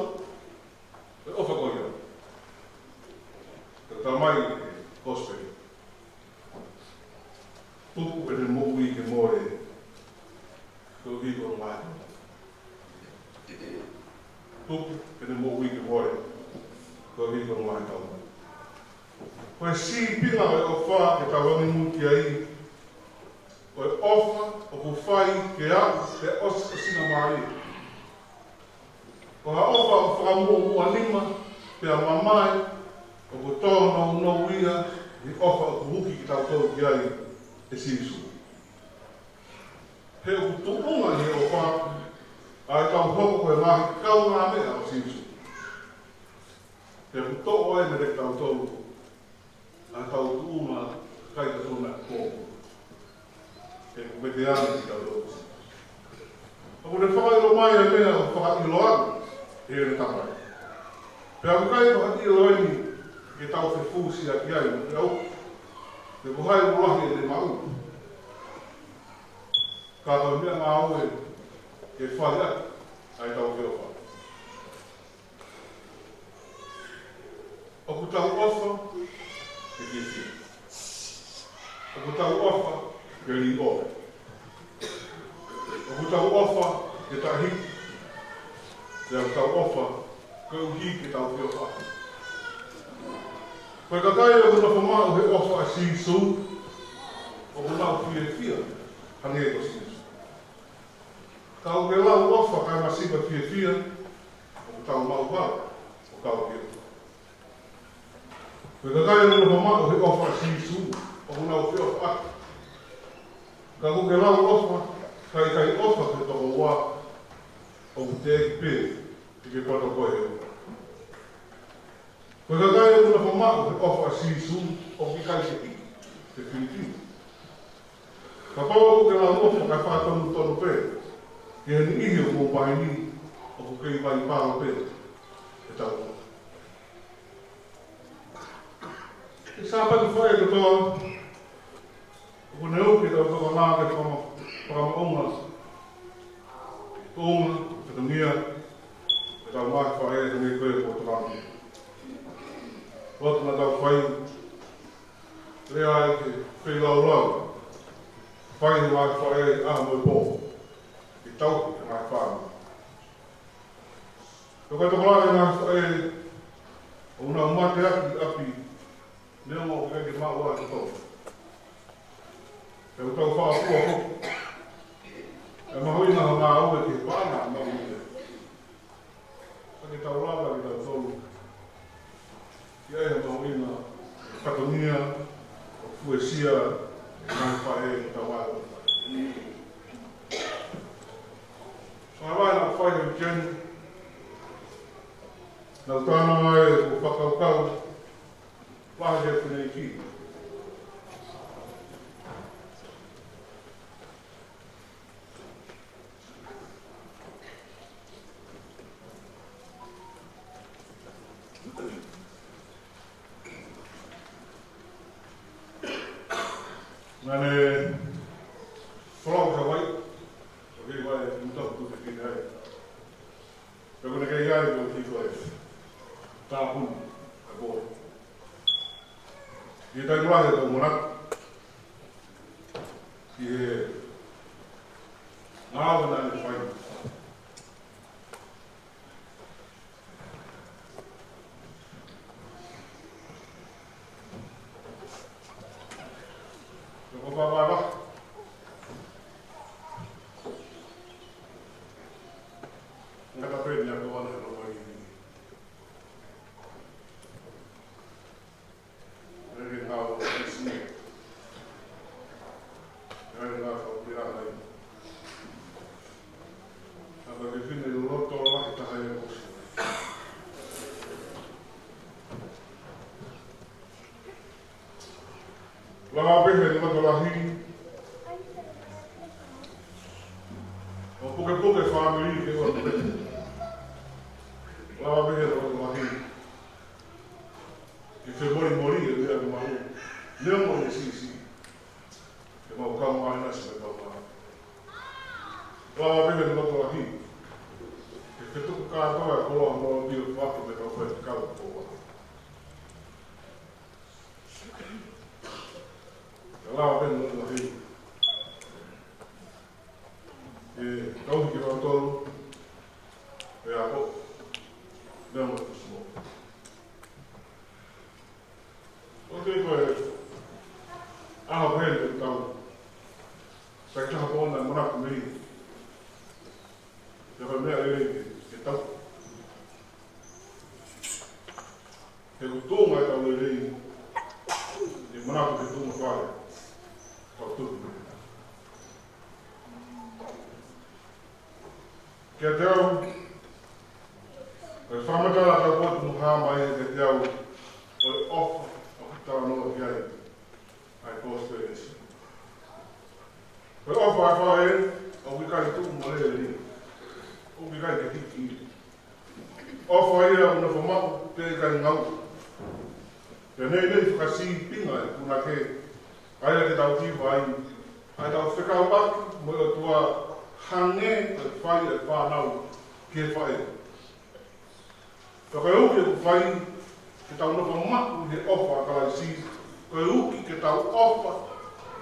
e ofa koe ia. Tā mai gospel. Tuku e ne moku i ke more, ko hi ko mai. Tuku e ne moku i ke more, ko hi ko mai tau. Koe si pinga o wha ke tawangi muki ai, koe ofa o ku whai ke au te osa sina mai. Ko ha ofa o whakamu o anima, pe a mamai, o ko tōna no ia, i ofa o huki ki tau tau ki ai e sisu. He o tuunga he o wha, ai tau hoko koe mahi kau ngā mea o sisu. He o tō oe me re tau tau, ai tau tuunga kai ka tōna kōku. He o me te ana ki tau tau. O ko te whakailo mai e mea o whakailo anu, he re tapai. Pea o kai whakailo eni, ke tau te fūsi a ki ai, te au, te kuhai urahi e te mau. Ka tau mea ngā aue, ke whai atu, ai tau ke ofa. O ku tau ofa, ke ki whia. O ku tau ofa, ke ri oe. O ku tau ofa, ke tahi. Te au tau ofa, ke uhi ke tau ke ofa. Koe ka kai o kuna whamau he ofa a sisu, o kuna o whia, hange e ko sisu. Ka o ke lau ofa kai masipa whia, o tau mau wara, o kau ke ofa. Koe ka kai o kuna whamau he ofa a sisu, o kuna o whia atu. Ka o ke lau ofa, kai ofa ke toko wā, o te eki pē, i ke koto koe he ofa. Koe ka kai o kuna whamau he ofa a sisu o ki kai se iki, te whiwhiu. Ka pau ke lau ofa kai whātonu tonu pē, ki he ni ihi o mō paini o ku kei vai pāo pē, e tau ofa. I sāpatu whae katoa, o ku neu ki tau toka nā ke whakamaonga, tōnga, te tangia, e tau maki whae e te koe o tōrani. Watu na tau whai, rea e ke whai lau, whai ni maki whae e aha moi pō, i tau ki maki whāma. Ko kai tokolare maki whae, o una umate api, nea mo o kai ke maa ua ki tau. E o tau whaa kua hoki, e mahoi ngā ngā aue ke wāna mau ute. Ka ke tau rāwa ki tau tolu. fuesia ngai whae i tawai o whae. So hawa na whae o Jenny, nau tāna mai o whakaukau, waha he pune i ki. Ngane, whalau ka wai, o kei wai e mutaku tuke ki hei. Peko ne kei ai o ki wai, tāpun, ka boi. I tai mulahe tau monak, ki he ngāwa nani whai. Papa, nggak tahu ini aku mana kalau ini. Jadi tahu di sini, jadi nggak tahu bilang lagi. Kalau di sini dulu tolong kita hanya bos. Lama behe lama tolahi, o puke family ke o behe. Lama behe lama tolahi, i te mori e lea ni mahu, lea mori si, ke mau kau mai nasi me kau mai. Lama behe lama tolahi, ke tuku kātoa e koloa moro dio whaki me kau whai kau kōwa. Lama pena no Rio. E tau ki rau tolu, e a ho, lea mo te sumo. O te koe, aha pēne te tau, sai taha pōna e monaku mei, te koe mea ere ke tau. Te kutonga e tau ere e monaku te tunga whare. Kia te au, e whamatara tau potu muha mai e te au, o e ofa o ki tawa noa ki ai, ai prosperity. O e ofa ai whae, o ki kai tuku mo lea ni, o ki kai ke hiki i. Ofa ia una whamau te kai ngau. Te nei whakasi pinga e kuna ke, ai te tau tiwa ai, ai tau whekau aki, mo o tua hange e whai e whanau ki e whai. Koe uki e ku whai, ke tau nofa maku he ofa a kalai si, koe uki ke tau ofa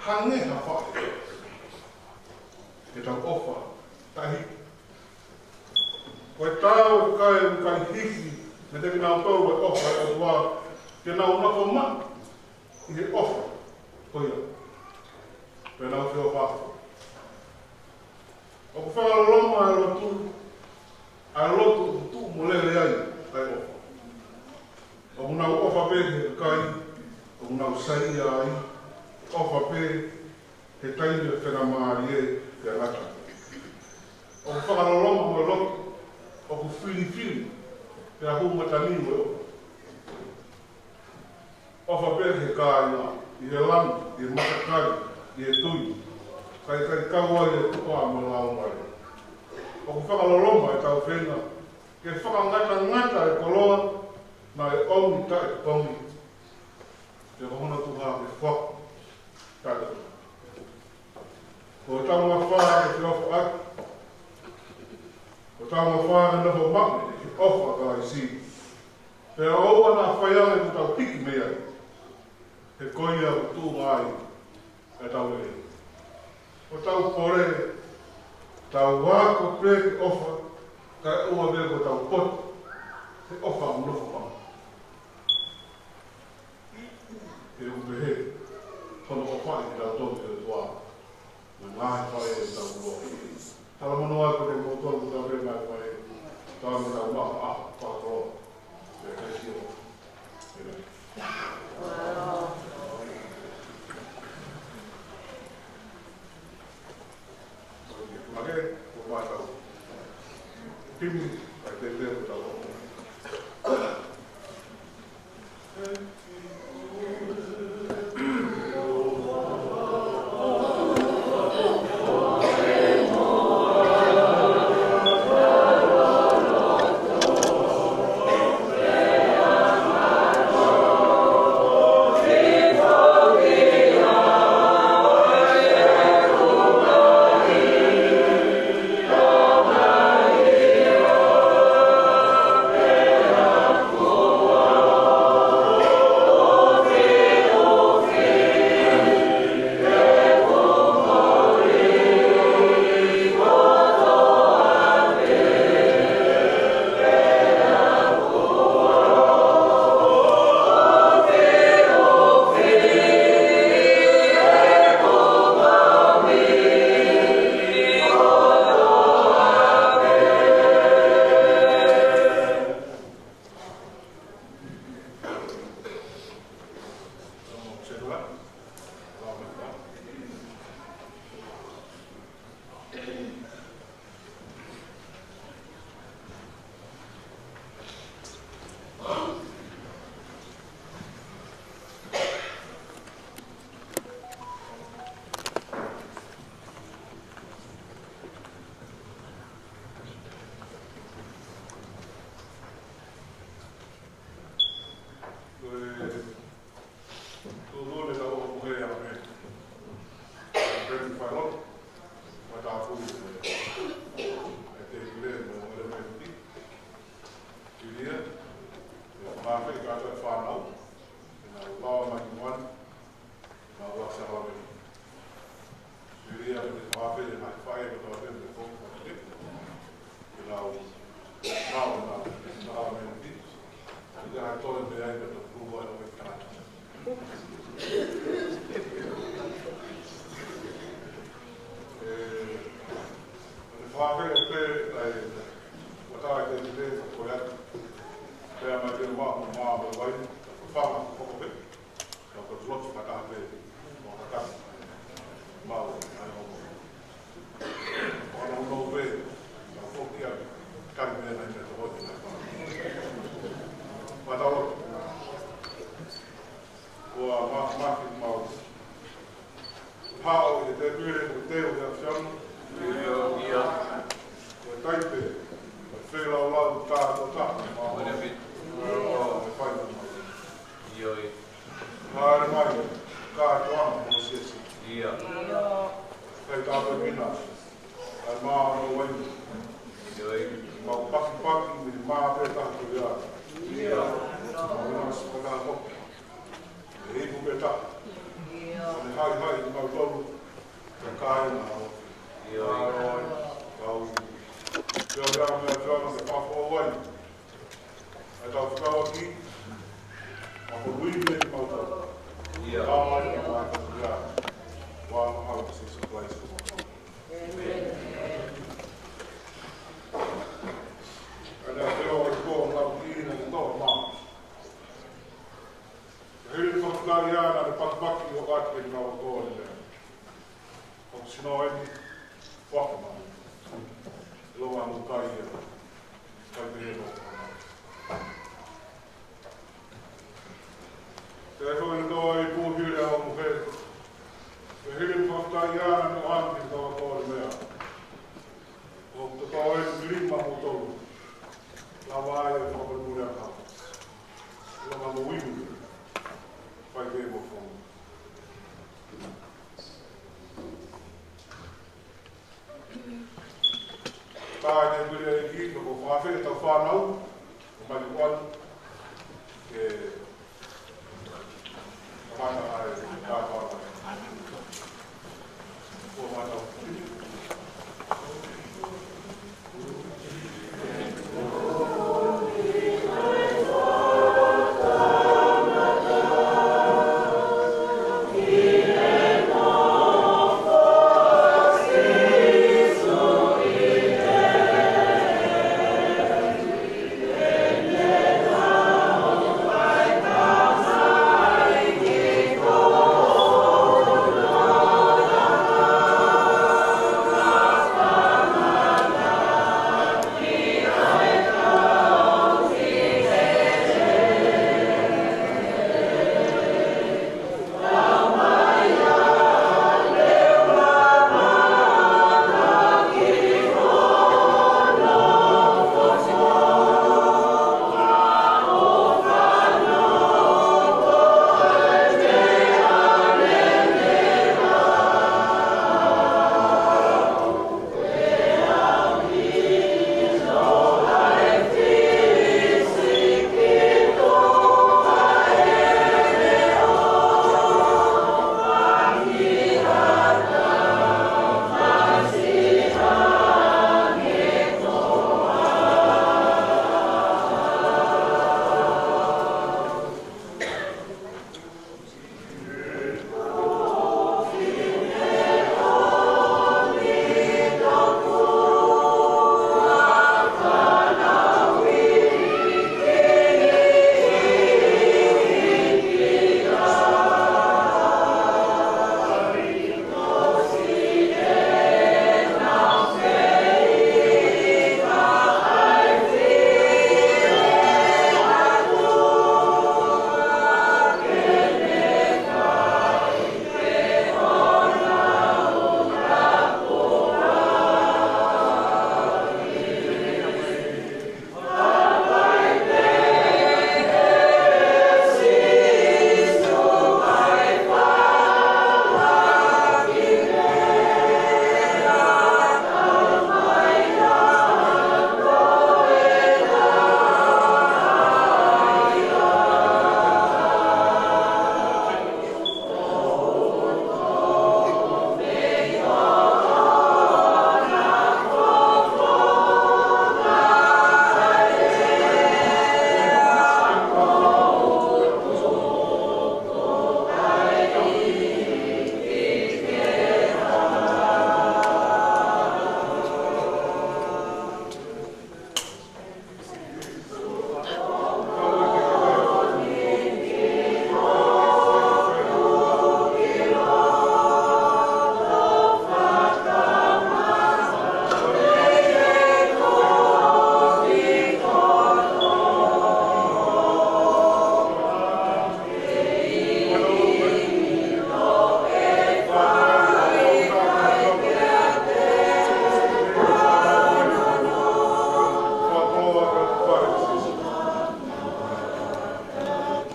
hange ha whai. Ke tau ofa tahi. Koe tau e kai hiki, me te kina tau e ofa e o tua, ke nau nofa maku i he ofa. Koia, pēnā o whio whāwha. O ku whakaroloma ai lotu tu mo lele ai, kai ofa. O ku nau ofa pē he kai, o ku nau sai ai, ofa pē he taini e whena maari e te rata. O ku whakaroloma mo lotu, o ku whiri, te ahu matani mo e ofa. Ofa pē he kai ngā. I he lami, i he makakai, i he tui. Kai kaua i he tukoa mo lao mai. O ku whakaloloma e tau whenga, ke whakangata e koloa, na e omi ta e tongi. Te kohona tuha e whaku, tate. Ko tau ngā whaa e te ofa aki. Ko tau ngā whaa e noho maki e ki ofa ka ai si. Pea oua nā whaianga e tau piki mea. He koia o tū ngai e tau e. O tau kore, tau wāko preki ofa, kai ua mea ko tau pot, he ofa o nofa pang. He upehe, tono o whai ki tau toki e tua, na ngāhi whai e tau roa. Tala mono ako te motonu tau re mai whai, tau me tau maha whakoroa, e kei sio. Wow.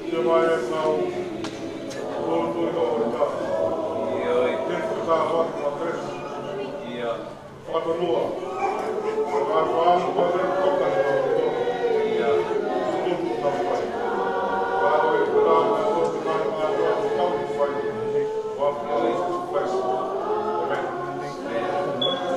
Ia mai e nau, tōru tui no o tā. Tēntu tā waki ma kresi. Whakanua. Whakaanu pa te toka ni o tō. Tōru tā whai. Whāo e te rāu e tōru nai mā rāu e tau ni whai. Whāpuna e te whai. Amen. Amen.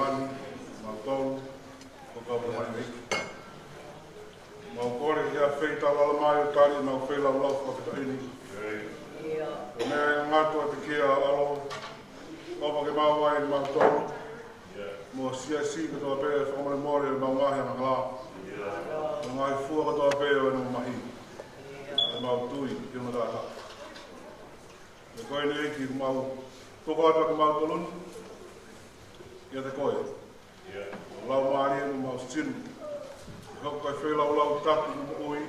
wani, mau tolu, o kau te mai nei. Mau kore ia wheita lala mai o tari, mau wheila lau whakataini. O mea ngātua te kia alo, opa ke mau mai mau tolu. Mo sia si ka toa pēr whakamare mōre o mau ngahi ana hala. Mo ngai fua ka toa pēr o enu mahi. E mau tui, ki ona tāta. E koe ni eiki ku mau toko atua ku mau tolun. Ia te koe. O lau maari enu mau sinu. Hau kai whelau lau tapu ku ui.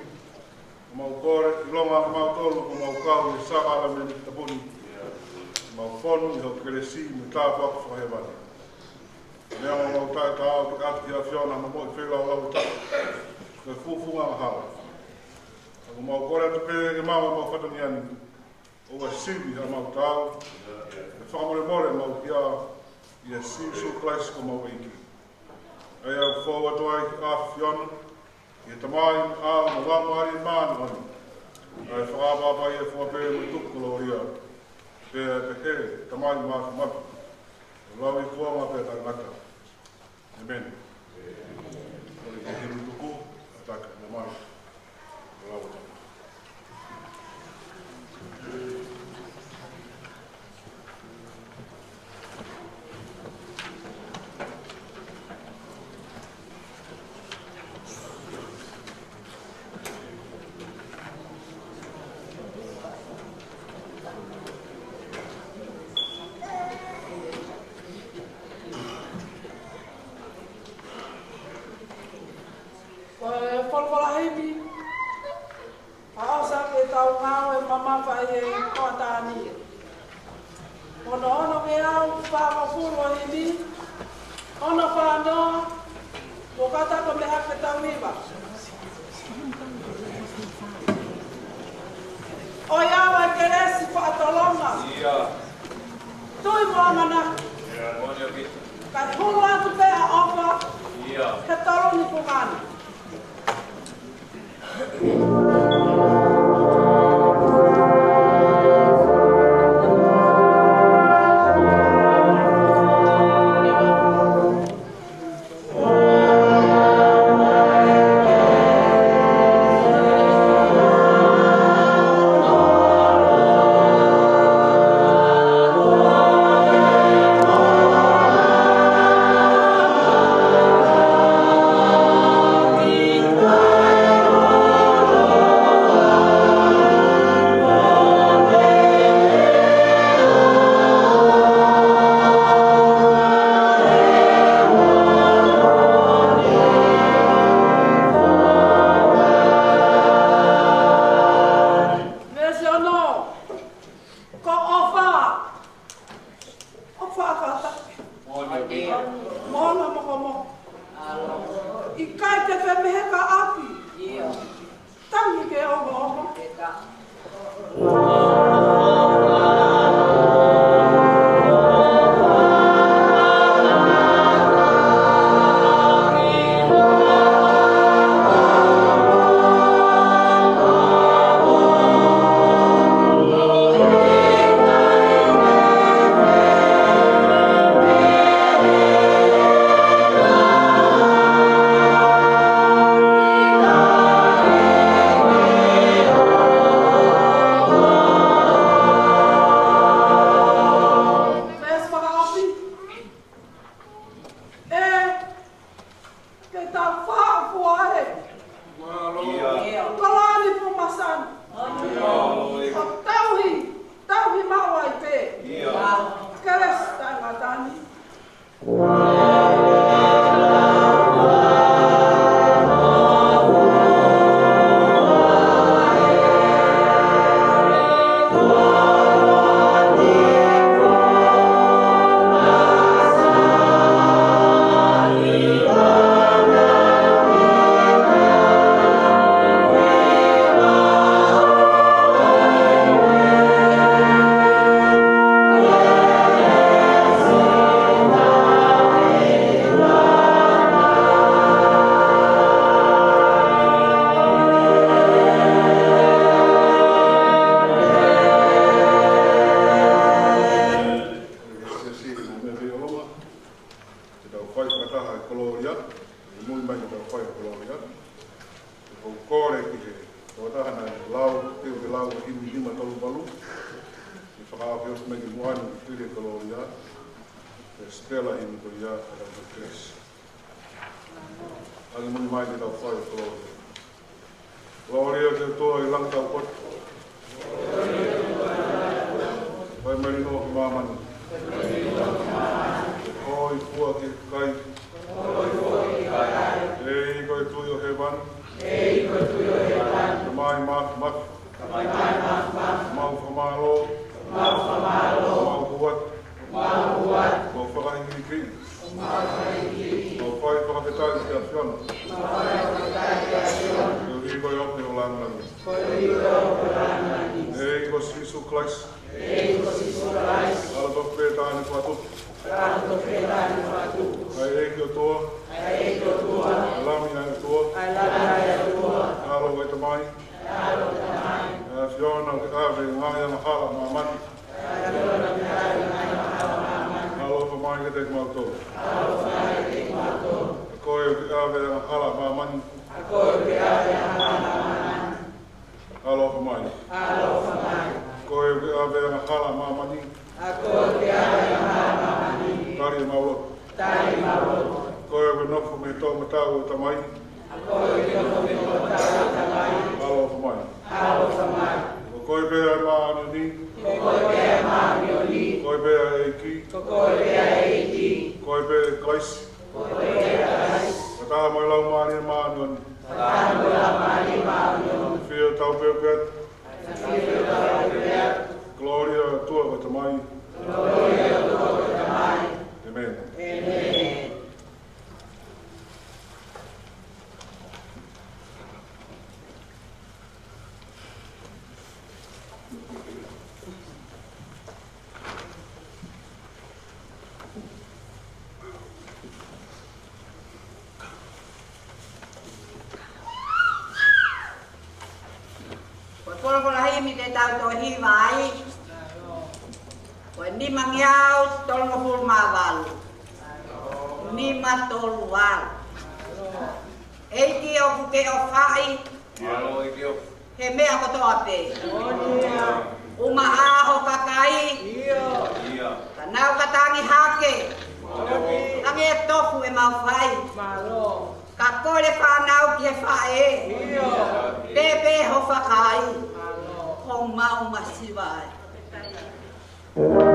O mau kore, i longa ku mau tolu ku mau kau i sākala me ni tapuni. Mau whonu i hau keresi me tāpaku whahewani. Nea mau tāta au te kati ki a whiona na moi whelau lau tapu. Koe fufunga ma hawa. Ako mau kore atu pēre ke mau mau whatani ani. O wa siwi ha mau tāu. E whakamore more mau ki a i a siwisu place ko mau eiki. Ei au whau atu ai a whiona. I e tamai a ma wamari maani ani. Ai whakapapa i e whapere mo tukolo ria. Pēre pehere, tamai maafi matu. Lau i kua ma pēre ngata. Amen. Ori ke hiru tuku, ataka, me mai. Lau. tau whai whakataha e Koloria, e mui mai tau whai e Koloria. E kou kore ki he whakataha na lau, teo ke lau e himi hima tolu balu. E whakaawhi osu mai ki muhani ki tiri e Koloria. E Stella himi ko ia e rau te Chris. Ani mui mai ki tau whai e Koloria. Koloria te toa i lang tau pot. Vai marino ki mamani. Oi kua ki kai. Ei koe tui o he wan. Ka mai mak mak. Mau whamalo. Mau huat. Mau whakahingi ki. Mau whai whakapetai ki a whiona. Ei koe ope o langangi. Ei koe Sisu Kleis. Ala tok pētāni whatu. Ai eiki o toa. Alami ai o toa. Alo wai te mai. Fiona o te awe ngai ana hala mā mani. Alo pa mai ke te kumautou. Koe o te awe ana hala mā mani. Alo pa mai. Koe o te awe ana hala mā mani. Tari mauro. Koe o te nofu me tō matau o tamai. Alo pa mai. Koe pēra mā anu ni. Koe pēra eiki. Koe pēra Kleis. Kata mai lau maani mā anu ni. Whio tau pēo pēt. Gloria tua o tamai. Amen. Kola hei mi te tau tō hiwa ai. Koe ni mangiau tolongo pulu mā walu. Ni matolu walu. Eiki o kuke o whai. He mea kotoa pē. Uma aho kakai. Ka nau katangi hake. Ange e tofu e mau whai. Ka kore whanau ki he whae. Pepe ho whakai. Ko mau masiwai. Oh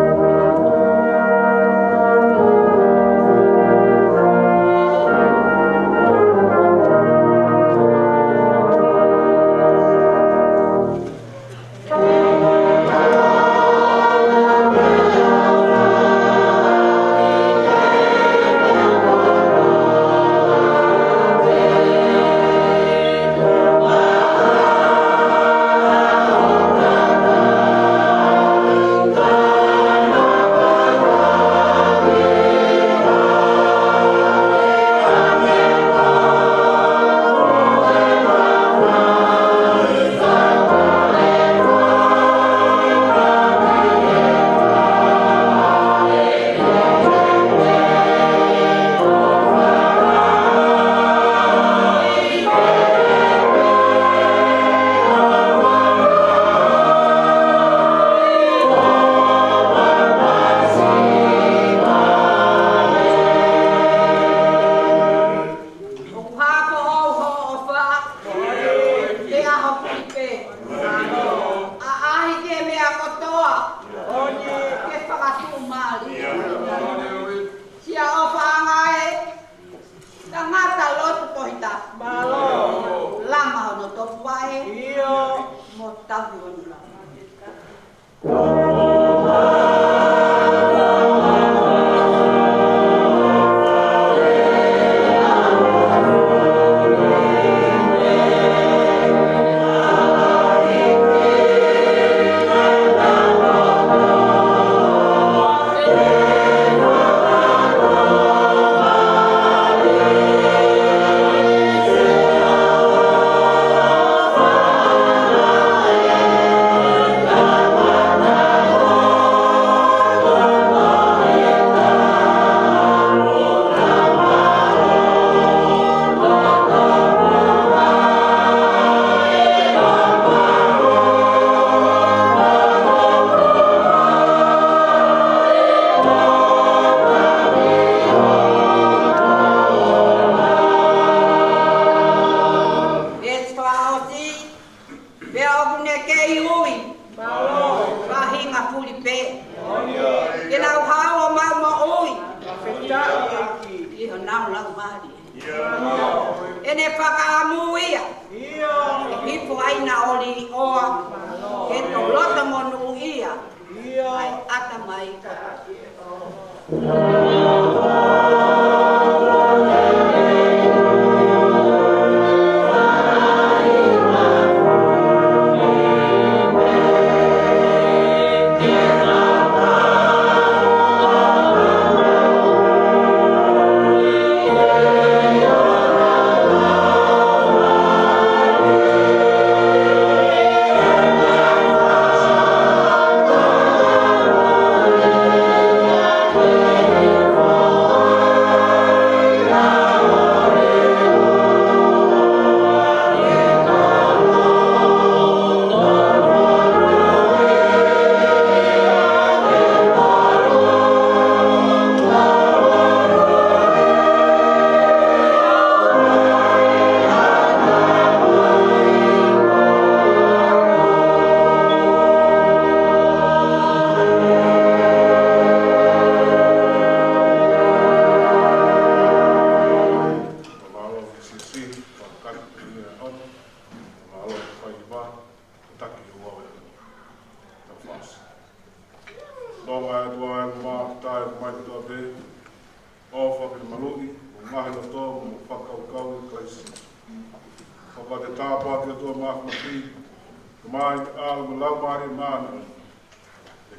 Iho nao lau mahari. Ene whakaamu ia. E hipo aina oli oa. Ke to lota monu ia. Ai ata mai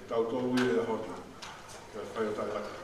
Tau tō ui e hoti. Kai whai o tai laki.